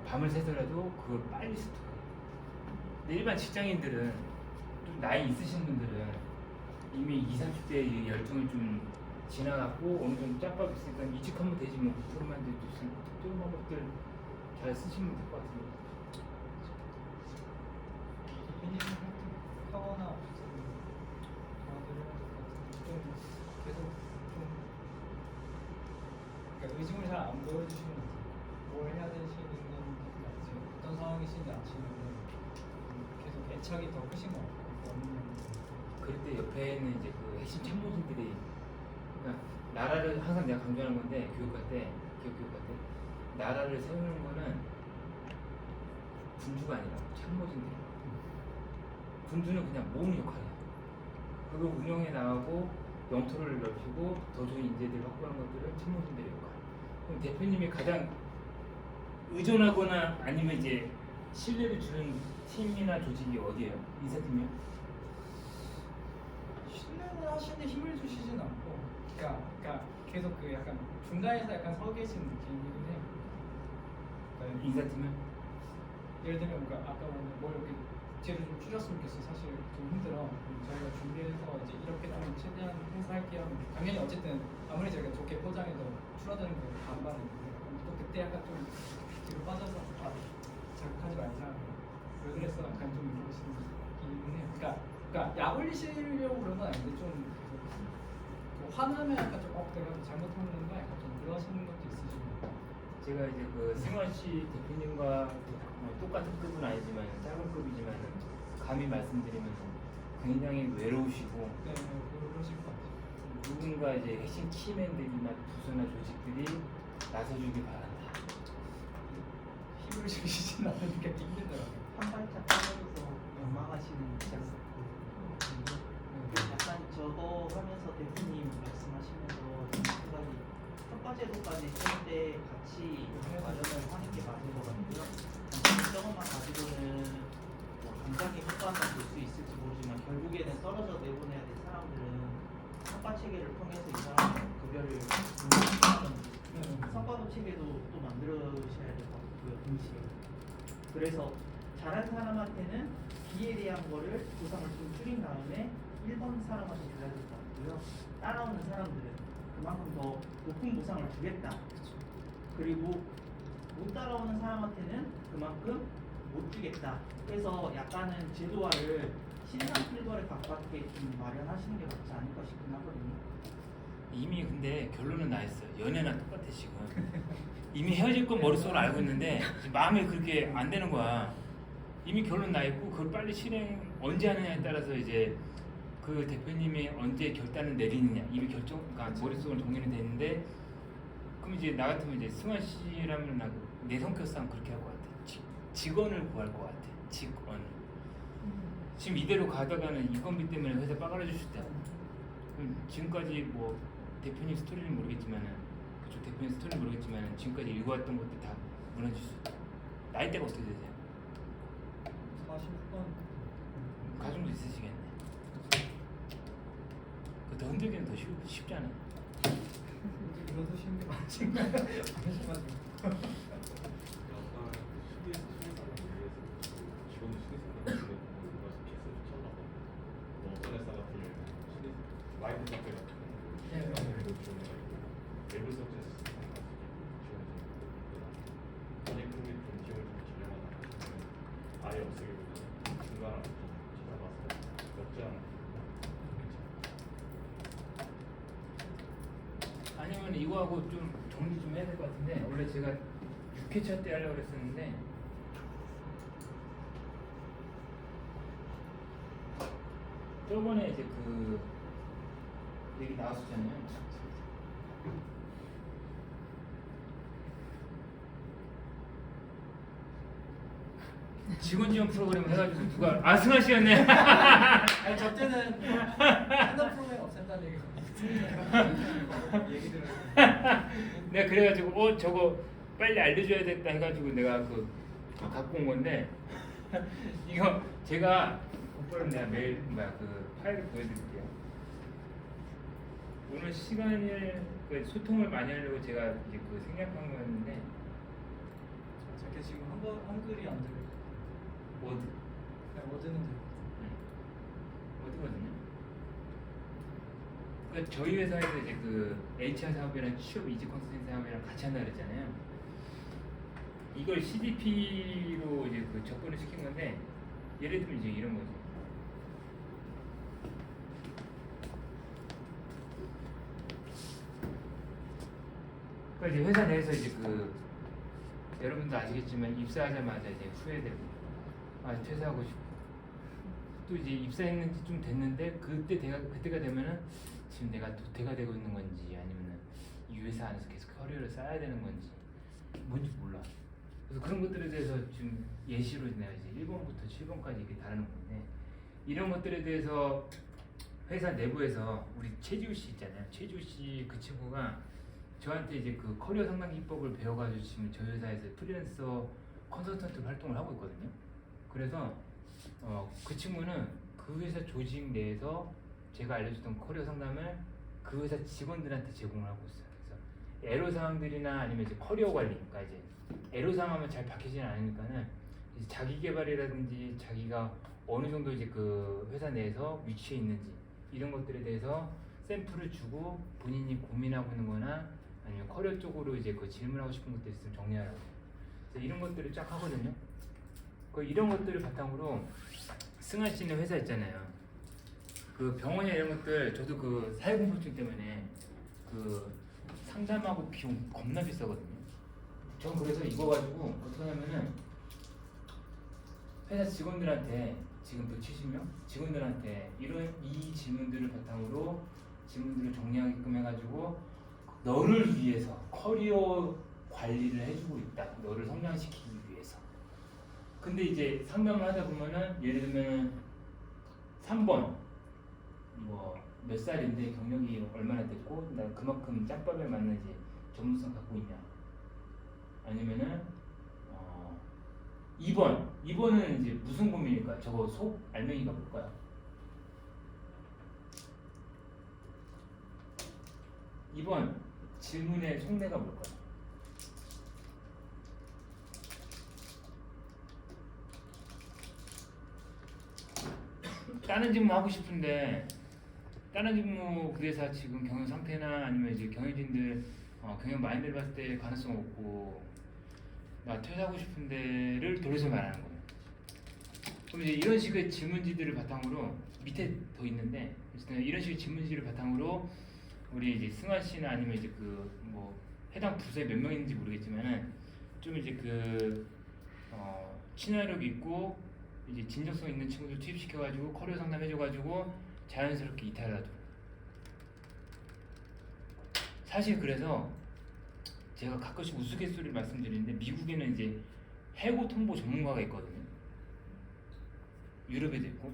밤을 새더라도 그걸 빨리 습득해요. 근데 일반 직장인들은 좀 나이 있으신 분들은 이미 20, 30대의 열정을 좀 지나갔고 어느 정도 짬밥 있으니까 이직하면 되지 뭐 그것만 해도 특별한 방법들 잘 쓰시면 될 것 같습니다. 대표님 하거나 없으면 도와드려야 될 것 같은데 좀 계속 좀 그러니까 의중을 잘 안 보여주시는 것 같아요. 뭘 해야 되시는 건 지금 어떤 상황이신지 아시는데 계속 애착이 더 크신 것 같아요. 그럴 때 옆에는 이제 그 핵심 참모진들이 그러니까 나라를 항상 내가 강조하는 건데 교육할 때 기업 교육할 때 나라를 세우는 거는 군주가 아니라 참모진들. 군주는 그냥 모으는 역할이야. 그걸 운영해 나가고 영토를 넓히고 더 좋은 인재들을 확보하는 것들은 참모진들의 역할. 그럼 대표님이 가장 의존하거나 아니면 이제 신뢰를 주는 팀이나 조직이 어디예요? 인사팀이요? 신뢰를 하시는데 힘을 주시진 않고 그러니까 계속 그 약간 중간에서 약간 서 계신 느낌이긴 해요. 그러니까 인사팀은? 예를 들면 그러니까 아까 뭐 이렇게 뒤를 좀 줄였으면 좋겠어. 사실 좀 힘들어. 저희가 준비해서 이제 이렇게 좀 최대한 행사할게요. 당연히 어쨌든 아무리 저희가 좋게 포장해도 줄어드는 그 반발이 있는데 또 그때 약간 좀 뒤로 빠져서 자극하지 말자. 왜 그랬어? 약간 좀 이러시는 느낌이긴 해요. 그러니까 약 올리시려고 그런 건 아닌데 좀 화나면 약간 좀 내가 잘못한 건가 약간 좀 그러시는 것도 있으시고. 제가 이제 그 승원 씨 대표님과 똑같은 급은 아니지만 작은 급이지만 감히 말씀드리면 굉장히 외로우시고 네, 그러실 것 같아요. 누군가 이제 핵심 키맨들이나 부서나 조직들이 나서주길 바란다. 힘을 주시진 않으니까 힘들더라고요. 한 발짝 떨어져서 연망하시는 장소. 약간 저거 하면서 대표님 말씀하시면서 생각이 첫 과제도까지 쓸 때 같이 마련을 하는 게 맞는 것 같고요. 단순히 저것만 가지고는 뭐 감각의 효과만 볼 수 있을지 모르지만 결국에는 떨어져 내보내야 될 사람들은 성과 체계를 통해서 이 사람의 급여를 성과급 체계도 또 만들어주셔야 될 것 같고요. 동시에. 그래서 잘한 사람한테는 B에 대한 거를 보상을 좀 줄인 다음에 1번 사람한테 줘야 될 것 같고요. 따라오는 사람들은 그만큼 더 높은 보상을 주겠다. 그리고 못 따라오는 사람한테는 그만큼 못 주겠다. 해서 약간은 제도화를 신상 필거에 가깝게 좀 마련하시는 게 맞지 않을까 싶긴 하거든요. 이미 근데 결론은 나 있어. 연애나 똑같아 지금. 이미 헤어질 건 머릿속으로 알고 있는데 지금 마음이 그렇게 안 되는 거야. 이미 결론 나 있고 그걸 빨리 실행 언제 하느냐에 따라서 이제 그 대표님이 언제 결단을 내리느냐 이미 그러니까 머릿속으로 정리는 돼 있는데 그럼 이제 나 같으면 이제 승환 씨라면 내 성격상 그렇게 할 것 같아. 직원을 구할 것 같아. 직원을. 지금 이대로 가다가는 인건비 때문에 회사 빠가려질 수 있다. 그럼 지금까지 뭐 대표님 스토리는 모르겠지만은 그쪽 대표님 스토리는 모르겠지만은 지금까지 읽어왔던 것들 다 무너질 수 있다. 나이대가 어떻게 되세요? 40번. 가정도 있으시겠네. 더 흔들기는 더 쉽지 않아요? 그래도 쉬운 게 많지만 많으셔가지고. 약간 신입 사람을 위해서 지원을 신입 사람을 뭔가 케이스를 추천하고 뭐 어떤 회사 같은 경우에는 신입 마인드 카페 같은 네, 네. 경우에는 지원해주고 외부 서비스 지원해주고 단위 프로젝트 지원을 좀 진행하다 보면 아예 없애기보다는 중간을 좀 찾아봐서 적지 않은 아니면 이거하고 좀 정리 좀 해야 될 것 같은데 원래 제가 6회차 때 하려고 그랬었는데 저번에 이제 그 얘기 나왔었잖아요. 직원 지원 프로그램 해가지고 누가 승환 씨였네. 아니 저 때는 팬더 프로그램 없앤다는 얘기 들었어요. 내가 그래가지고 저거 빨리 알려줘야겠다 해가지고 내가 그 갖고 온 건데 이거 제가 곧바로 내가 매일 그 파일을 보여드릴게요. 오늘 시간을 그 소통을 많이 하려고 제가 이제 그 생략한 거였는데 저게 지금 한글이 안 들려요. 워드 네, 워드는 돼요. 워드거든요. 그러니까 저희 회사에서 이제 그 HR 사업이랑 취업 이직 컨설팅 사업이랑 같이 한다 그랬잖아요. 이걸 CDP로 이제 그 접근을 시킨 건데 예를 들면 이제 이런 거지. 그러니까 이제 회사 내에서 이제 그 여러분도 아시겠지만 입사하자마자 이제 후회되고 퇴사하고 싶고 또 이제 입사했는지 좀 됐는데 그때가 되면은 지금 내가 도태가 되고 있는 건지 아니면은 이 회사 안에서 계속 커리어를 쌓아야 되는 건지 뭔지 몰라. 그래서 그런 것들에 대해서 지금 예시로 내가 이제 1번부터 7번까지 이렇게 다루는 건데 이런 것들에 대해서 회사 내부에서 우리 최지우 씨 있잖아요. 최지우 씨 그 친구가 저한테 이제 그 커리어 상담 기법을 배워가지고 지금 저희 회사에서 프리랜서 컨설턴트 활동을 하고 있거든요. 그래서 그 친구는 그 회사 조직 내에서 제가 알려줬던 커리어 상담을 그 회사 직원들한테 제공을 하고 있어요. 그래서 애로사항들이나 아니면 이제 커리어 관리, 그러니까 이제 애로사항하면 잘 박히지는 않으니까는 이제 자기 개발이라든지 자기가 어느 정도 이제 그 회사 내에서 위치해 있는지 이런 것들에 대해서 샘플을 주고 본인이 고민하고 있는 거나 아니면 커리어 쪽으로 이제 그 질문하고 싶은 것들 있으면 정리하라고. 그래서 이런 것들을 쫙 하거든요. 이런 것들을 바탕으로 승환 씨는 회사 있잖아요. 그 병원이나 이런 것들 저도 그 사회공포증 때문에 그 상담하고 비용 겁나 비싸거든요. 전 그래서 이거 가지고 어떻게 하냐면은 회사 직원들한테 지금 170명 직원들한테 이 질문들을 바탕으로 질문들을 정리하게끔 해가지고 너를 위해서 커리어 관리를 해주고 있다. 너를 성장시키기 위해서. 근데 이제 상담을 하다 보면은 예를 들면 3번 뭐 몇 살인데 경력이 얼마나 됐고 나 그만큼 짬밥에 맞는 이제 전문성 갖고 있냐. 아니면은 2번은 이제 무슨 고민일까? 저거 속 알맹이가 뭘까요? 2번 질문의 속내가 뭘까요? 다른 질문 하고 싶은데 다른 직무 그 회사 지금 경영 상태나 아니면 이제 경영진들 경영 마인드를 봤을 때 가능성 없고 나 퇴사하고 싶은 데를 돌려서 말하는 거예요. 그럼 이제 이런 식의 질문지들을 바탕으로 밑에 더 있는데 어쨌든 이런 식의 질문지를 바탕으로 우리 이제 승환 씨나 아니면 이제 그 뭐 해당 부서에 몇 명인지 모르겠지만은 좀 이제 그 친화력 있고 이제 진정성 있는 친구들 투입시켜가지고 커리어 상담해줘가지고 자연스럽게 이탈하도록. 사실 그래서 제가 가끔씩 우스갯소리를 말씀드리는데 미국에는 이제 해고 통보 전문가가 있거든요. 유럽에도 있고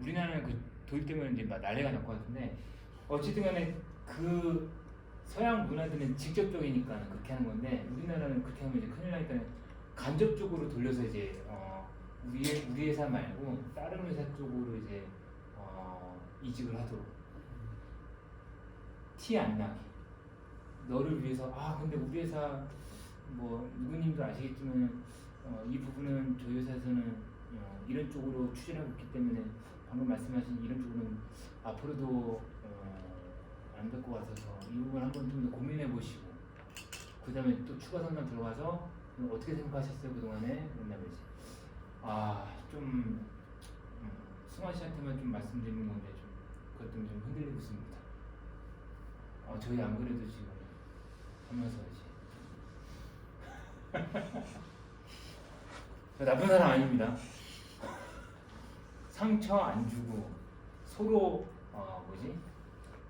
우리나라는 그 도입 때문에 이제 막 난리가 날 것 같은데 어쨌든간에 그 서양 문화들은 직접적이니까 그렇게 하는 건데 우리나라는 그렇게 하면 이제 큰일 나니까 간접적으로 돌려서 이제 우리 회사 말고 다른 회사 쪽으로 이제 이직을 하도록 티 안 나게 너를 위해서 근데 우리 회사 뭐 누구님도 아시겠지만 이 부분은 저희 회사에서는 이런 쪽으로 추진하고 있기 때문에 방금 말씀하신 이런 쪽으로는 앞으로도 안 될 것 같아서 이 부분 한번 좀 더 고민해 보시고 그 다음에 또 추가 상담 들어가서 어떻게 생각하셨어요 그동안에 그런다면 이제 좀 승환 씨한테만 좀 말씀드리는 건데 좀 그것 때문에 좀 흔들리고 있습니다. 저희 안 그래도 지금 하면서 이제 나쁜 사람 아닙니다. 상처 안 주고 서로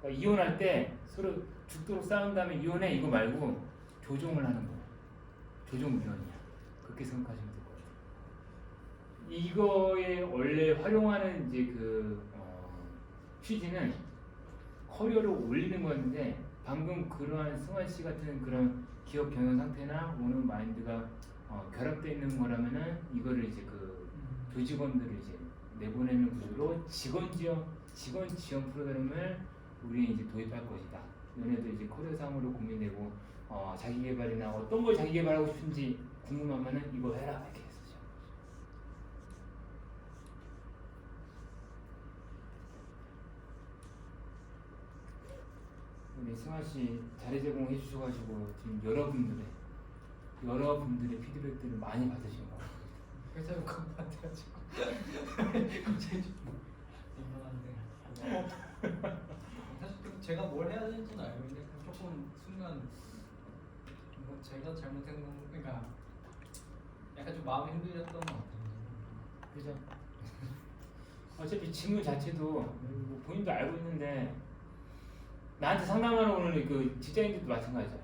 그러니까 이혼할 때 서로 죽도록 싸운 다음에 이혼해 이거 말고 조정을 하는 거예요. 조정위원이야. 그렇게 생각하시면 될 것 같아요. 이거에 원래 활용하는 이제 취지는 커리어를 올리는 거였는데 방금 그러한 승환 씨 같은 그런 기업 경영 상태나 오는 마인드가 결합되어 있는 거라면은 이거를 이제 그 조직원들을 이제 내보내는 구조로 직원 지원 프로그램을 우리는 이제 도입할 것이다. 너네도 이제 커리어상으로 고민되고 자기 개발이나 어떤 걸 자기 개발하고 싶은지 궁금하면은 이거 해라 이렇게 했었죠. 우리 승환 씨 자리 제공해 주셔가지고 지금 여러분들의 피드백들을 많이 받으신 것 같아요. 회사 욕한 것 같아가지고 갑자기 민망한데 사실 제가 뭘 해야 되는지는 알고 있는데 조금 순간 뭐 제가 잘못한 건 그러니까 약간 좀 마음이 흔들렸던 것 같아요. 그죠? 어차피 직무 자체도 뭐 본인도 알고 있는데 나한테 상담하러 오는 그 직장인들도 마찬가지야.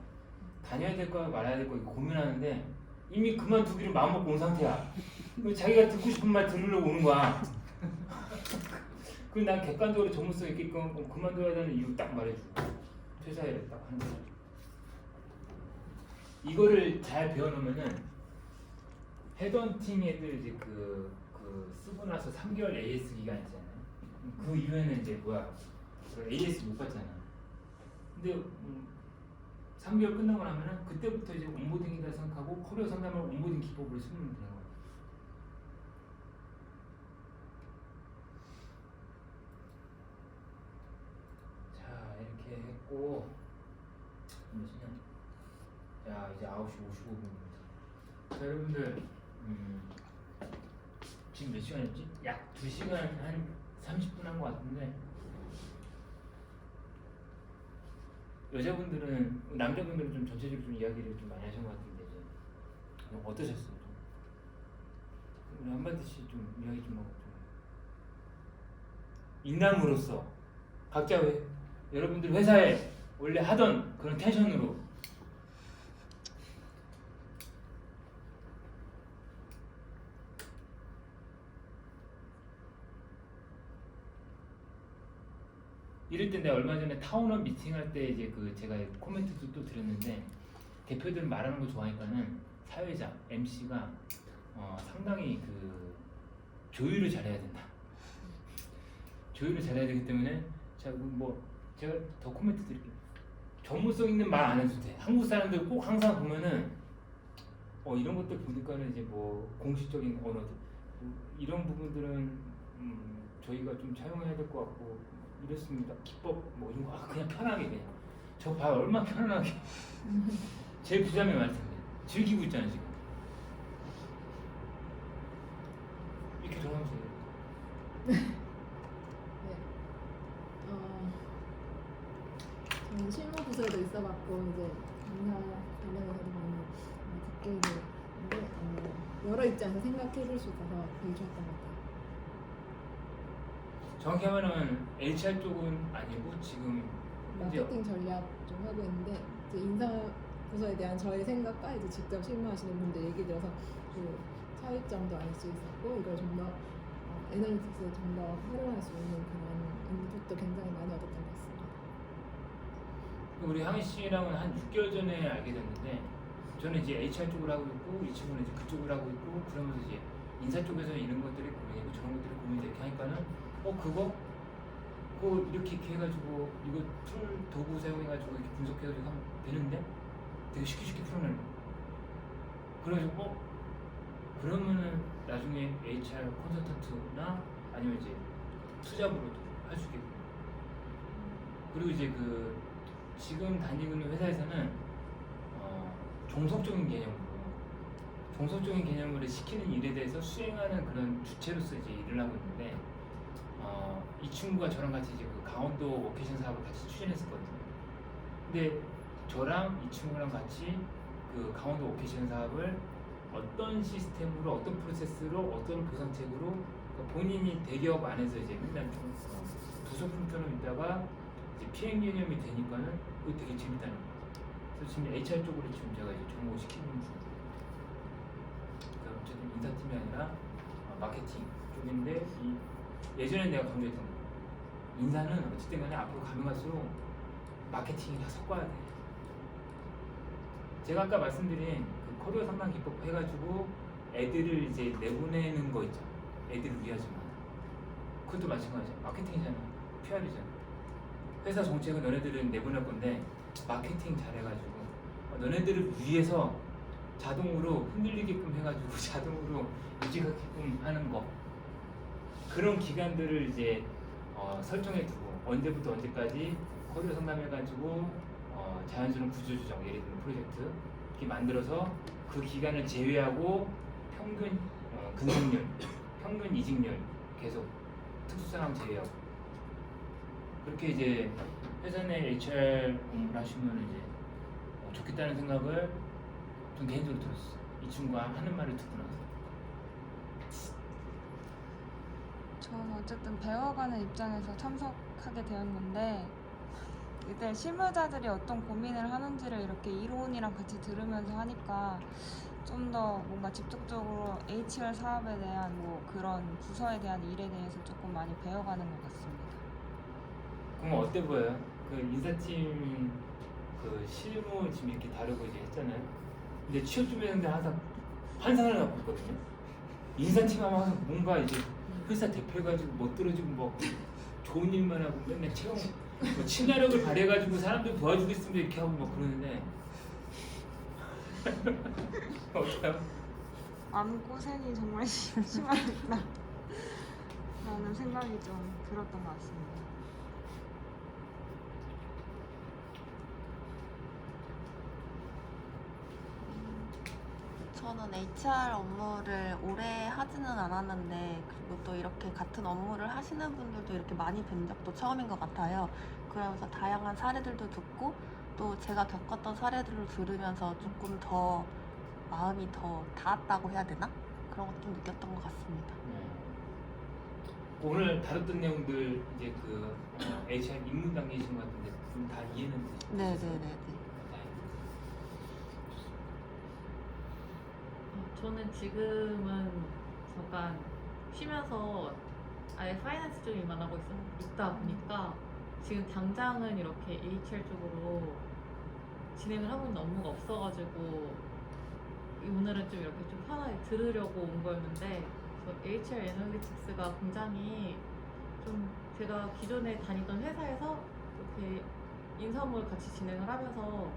다녀야 될 거야 말아야 될 거야 고민하는데 이미 그만두기를 마음먹고 온 상태야. 그리고 자기가 듣고 싶은 말 들으려고 오는 거야. 그리고 난 객관적으로 전문성 있게끔 그만둬야 되는 이유 딱 말해주고 퇴사해야 딱 하는 거야. 이거를 잘 배워놓으면은 헤드헌팅 애들 이제 그 쓰고 나서 3개월 AS 기간 있잖아요. 그 이후에는 이제 그 AS 못 받잖아. 근데 3개월 끝나고 나면은 그때부터 이제 온보딩이다 생각하고 커리어 상담을 온보딩 기법으로 쓰면 되는 거야. 자 이렇게 했고 몇 시냐? 자 이제 9시 55분입니다. 자 여러분들 지금 몇 시간이었지? 약 2시간 한 30분 한 것 같은데 여자분들은 남자분들은 좀 전체적으로 좀 이야기를 좀 많이 하신 것 같은데 이제 어떠셨어요? 우리 한마디씩 좀 이야기 좀 하고 좀 인남으로서 각자 여러분들 회사에 원래 하던 그런 텐션으로 이럴 때 내가 얼마 전에 타운업 미팅할 때 이제 제가 코멘트도 또 드렸는데 대표들 말하는 거 좋아하니까는 사회자 MC가 상당히 조율을 잘해야 된다. 조율을 잘해야 되기 때문에 제가 제가 더 코멘트 드릴게요. 전문성 있는 말 안 해도 돼. 한국 사람들 꼭 항상 보면은 이런 것들 보니까는 이제 공식적인 언어들 이런 부분들은 저희가 좀 차용해야 될 것 같고 이렇습니다. 기법 뭐 이런 거 그냥 편하게 그냥 저 봐요 얼마나 편안하게 제 부장의 말씀이에요. 즐기고 있잖아요 지금. 이렇게 돌아가면서 해요. 네. 저는 실무 부서에도 있어봤고 이제 인사 관련해서도 많이 듣게 되는데 여러 입장에서 생각해볼 수 있어서 되게 좋았던 것 같아요. 정확히 하면은 HR 쪽은 아니고 지금 현재 마케팅 전략 좀 하고 있는데 이제 인사 부서에 대한 저의 생각과 이제 직접 실무하시는 분들 얘기 들어서 그 차이점도 알 수 있었고 이걸 좀 더 애널리틱스에 좀 더 활용할 수 있는 그런 인풋도 굉장히 많이 얻었던 것 같습니다. 우리 항희 씨랑은 한 6개월 전에 알게 됐는데 저는 이제 HR 쪽을 하고 있고 이 친구는 이제 그쪽을 하고 있고 그러면서 이제 인사 쪽에서 이런 것들이 고민이고 저런 것들이 고민이 이렇게 하니까는 그거 이렇게 해가지고 이거 툴 도구 사용해가지고 이렇게 분석해가지고 하면 되는데 되게 쉽게 풀어내는 거. 그래가지고 그러면은 나중에 HR 컨설턴트나 아니면 이제 투잡으로도 할 수 있겠고. 그리고 이제 그 지금 다니고 있는 회사에서는 종속적인 개념으로 시키는 일에 대해서 수행하는 그런 주체로서 이제 일을 하고 있는데 이 친구가 저랑 같이 이제 그 강원도 워케이션 사업을 같이 추진했었거든요. 근데 저랑 이 친구랑 같이 그 강원도 워케이션 사업을 어떤 시스템으로, 어떤 프로세스로, 어떤 보상책으로 그러니까 본인이 대기업 안에서 이제 맨날 좀 부속품처럼 있다가 이제 피행 개념이 되니까는 그게 되게 재밌다는 거예요. 그래서 지금 HR 쪽으로 지금 제가 이제 전공시키는 중이에요. 그러니까 어쨌든 인사팀이 아니라 마케팅 쪽인데 예전에 내가 강조했던 거 인사는 어쨌든 간에 앞으로 가면 갈수록 마케팅이랑 섞어야 돼. 제가 아까 말씀드린 그 커리어 상담 기법 해가지고 애들을 이제 내보내는 거 있죠. 애들을 위하지만 그것도 마찬가지야. 마케팅이잖아. PR이잖아. 회사 정책은 너네들은 내보낼 건데 마케팅 잘해가지고 너네들을 위해서 자동으로 흔들리게끔 해가지고 자동으로 유지하게끔 하는 거 그런 기간들을 이제 설정해 두고 언제부터 언제까지 커리어 상담해가지고 자연스러운 구조조정 예를 들면 프로젝트 이렇게 만들어서 그 기간을 제외하고 평균 근속률, 평균 이직률 계속 특수상황 제외하고 그렇게 이제 회사 내 HR 공부를 하시면 이제 좋겠다는 생각을 좀 개인적으로 들었어요. 이 친구가 하는 말을 듣고 나서. 저는 어쨌든 배워가는 입장에서 참석하게 되었는데 일단 실무자들이 어떤 고민을 하는지를 이렇게 이론이랑 같이 들으면서 하니까 좀 더 뭔가 직접적으로 HR 사업에 대한 뭐 그런 부서에 대한 일에 대해서 조금 많이 배워가는 것 같습니다. 그럼 어때 보여요? 그 인사팀 그 실무 지금 이렇게 다루고 이제 했잖아요. 근데 취업 준비하는데 항상 환상을 갖고 있거든요. 인사팀 하면 항상 뭔가 이제 회사 대표해가지고 못 들어주고 뭐 좋은 일만 하고 맨날 채용 뭐 친화력을 발휘해가지고 사람들 도와주고 있으면 이렇게 하고 막 그러는데 어때요? 마음고생이 정말 심하겠다 라는 생각이 좀 들었던 것 같습니다. 저는 HR 업무를 오래 하지는 않았는데 그리고 또 이렇게 같은 업무를 하시는 분들도 이렇게 많이 뵌 적도 처음인 것 같아요. 그러면서 다양한 사례들도 듣고 또 제가 겪었던 사례들을 들으면서 조금 더 마음이 더 닿았다고 해야 되나? 그런 것도 좀 느꼈던 것 같습니다. 오늘 다뤘던 내용들 이제 그 HR 입문 단계이신 것 같은데 좀 다 이해는 되시죠? 네네네네. 저는 지금은 잠깐 쉬면서 아예 파이낸스 쪽 일만 하고 있다 보니까 지금 당장은 이렇게 HR 쪽으로 진행을 하고 있는 업무가 없어가지고 오늘은 좀 이렇게 좀 편하게 들으려고 온 거였는데 HR 애널리틱스가 굉장히 좀 제가 기존에 다니던 회사에서 이렇게 인사 업무를 같이 진행을 하면서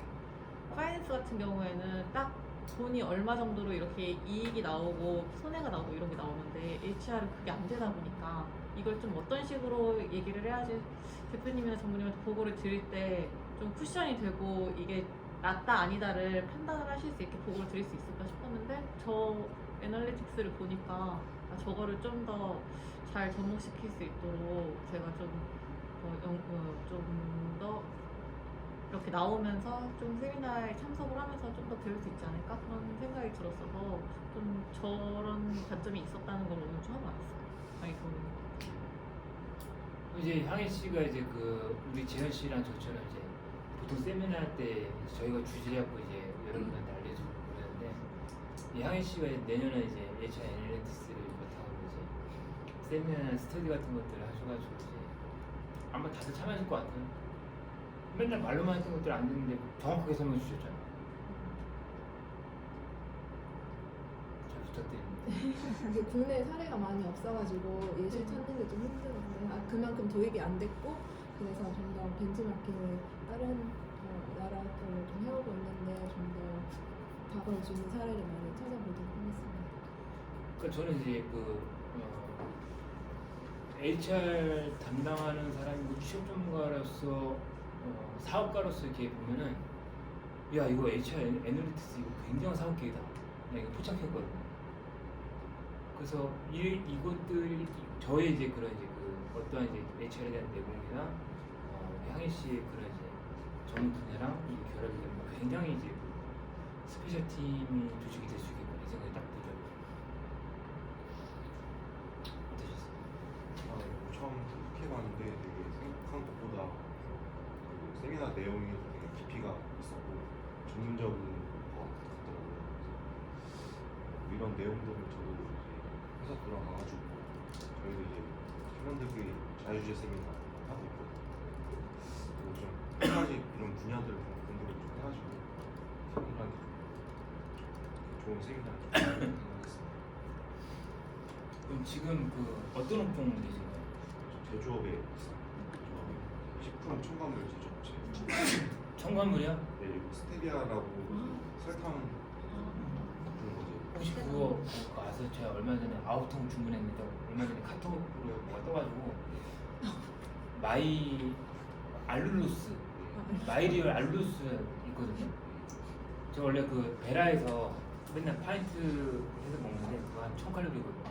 파이낸스 같은 경우에는 딱 돈이 얼마 정도로 이렇게 이익이 나오고 손해가 나오고 이런 게 나오는데 HR은 그게 안 되다 보니까 이걸 좀 어떤 식으로 얘기를 해야지 대표님이나 전무님한테 보고를 드릴 때 좀 쿠션이 되고 이게 낫다 아니다를 판단을 하실 수 있게 보고를 드릴 수 있을까 싶었는데 저 애널리틱스를 보니까 저거를 좀 더 잘 접목시킬 수 있도록 제가 좀 더 이렇게 나오면서 좀 세미나에 참석을 하면서 좀 더 배울 수 있지 않을까 그런 생각이 들었어서 좀 저런 관점이 있었다는 걸 오늘 처음 알았어요. 아니 이제 향희 씨가 이제 그 우리 재현 씨랑 저처럼 이제 보통 세미나 때 저희가 주제 잡고 이제 여러분한테 알려주고 그러는데 이 향희 씨가 이제 내년에 이제 HR 애널리틱스를 맡아가고 이제 세미나 스터디 같은 것들을 하셔가지고 이제 아마 다들 참여하실 것 같아요. 맨날 말로만 했던 것들 안 듣는데 정확하게 설명해 주셨잖아요. 잘 부탁드립니다. 이게 국내에 사례가 많이 없어가지고 예시 찾는 게 좀 힘들었는데 그만큼 도입이 안 됐고 그래서 좀 더 벤치마킹을 다른 나라 걸로 좀 해오고 있는데 좀 더 다가올 수 있는 사례를 많이 찾아보도록 하겠습니다. 그러니까 저는 이제 HR 담당하는 사람이고 취업 전문가로서 사업가로서 이렇게 보면은 야 이거 HR 애널리틱스 이거 굉장한 사업 계획이다. 내가 이거 포착했거든요. 그래서 이것들이 저의 이제 그런 이제 그 어떠한 이제 HR에 대한 내공이나 향희 씨의 그런 이제 전문 분야랑 이 결합이 되면 굉장히 이제 스페셜 팀이 조직이 될 수 있겠구나 이 생각이 딱 들어요. 어떠셨어요? 처음 해봤는데 되게 생각한 것보다 그 세미나 내용이 되게 깊이가 있었고 전문적인 것 같더라고요. 그래서 이런 내용들을 저도 이제 회사 들어가가지고 저희도 이제 팀원들끼리 자유주의 세미나 하고 있거든요. 그리고 좀 한 가지 이런 분야들 공부를 좀 해가지고 팀원들한테 좋은 세미나를 좀 생각했습니다. 그럼 지금 그 어떤 업종 계신가요? 제조업에 있어요. 식품 첨가물 제조업체. 첨가물이요? 네, 스테비아라고 설탕 주는 거죠. 혹시 그거 아세요? 제가 얼마 전에 9통 주문했는데 얼마 전에 카톡으로 뭐가 떠가지고 마이 알룰로스 마이리얼 알룰로스 있거든요. 저 원래 그 베라에서 맨날 파인트 해서 먹는데 그거 한 1000칼로리거든요.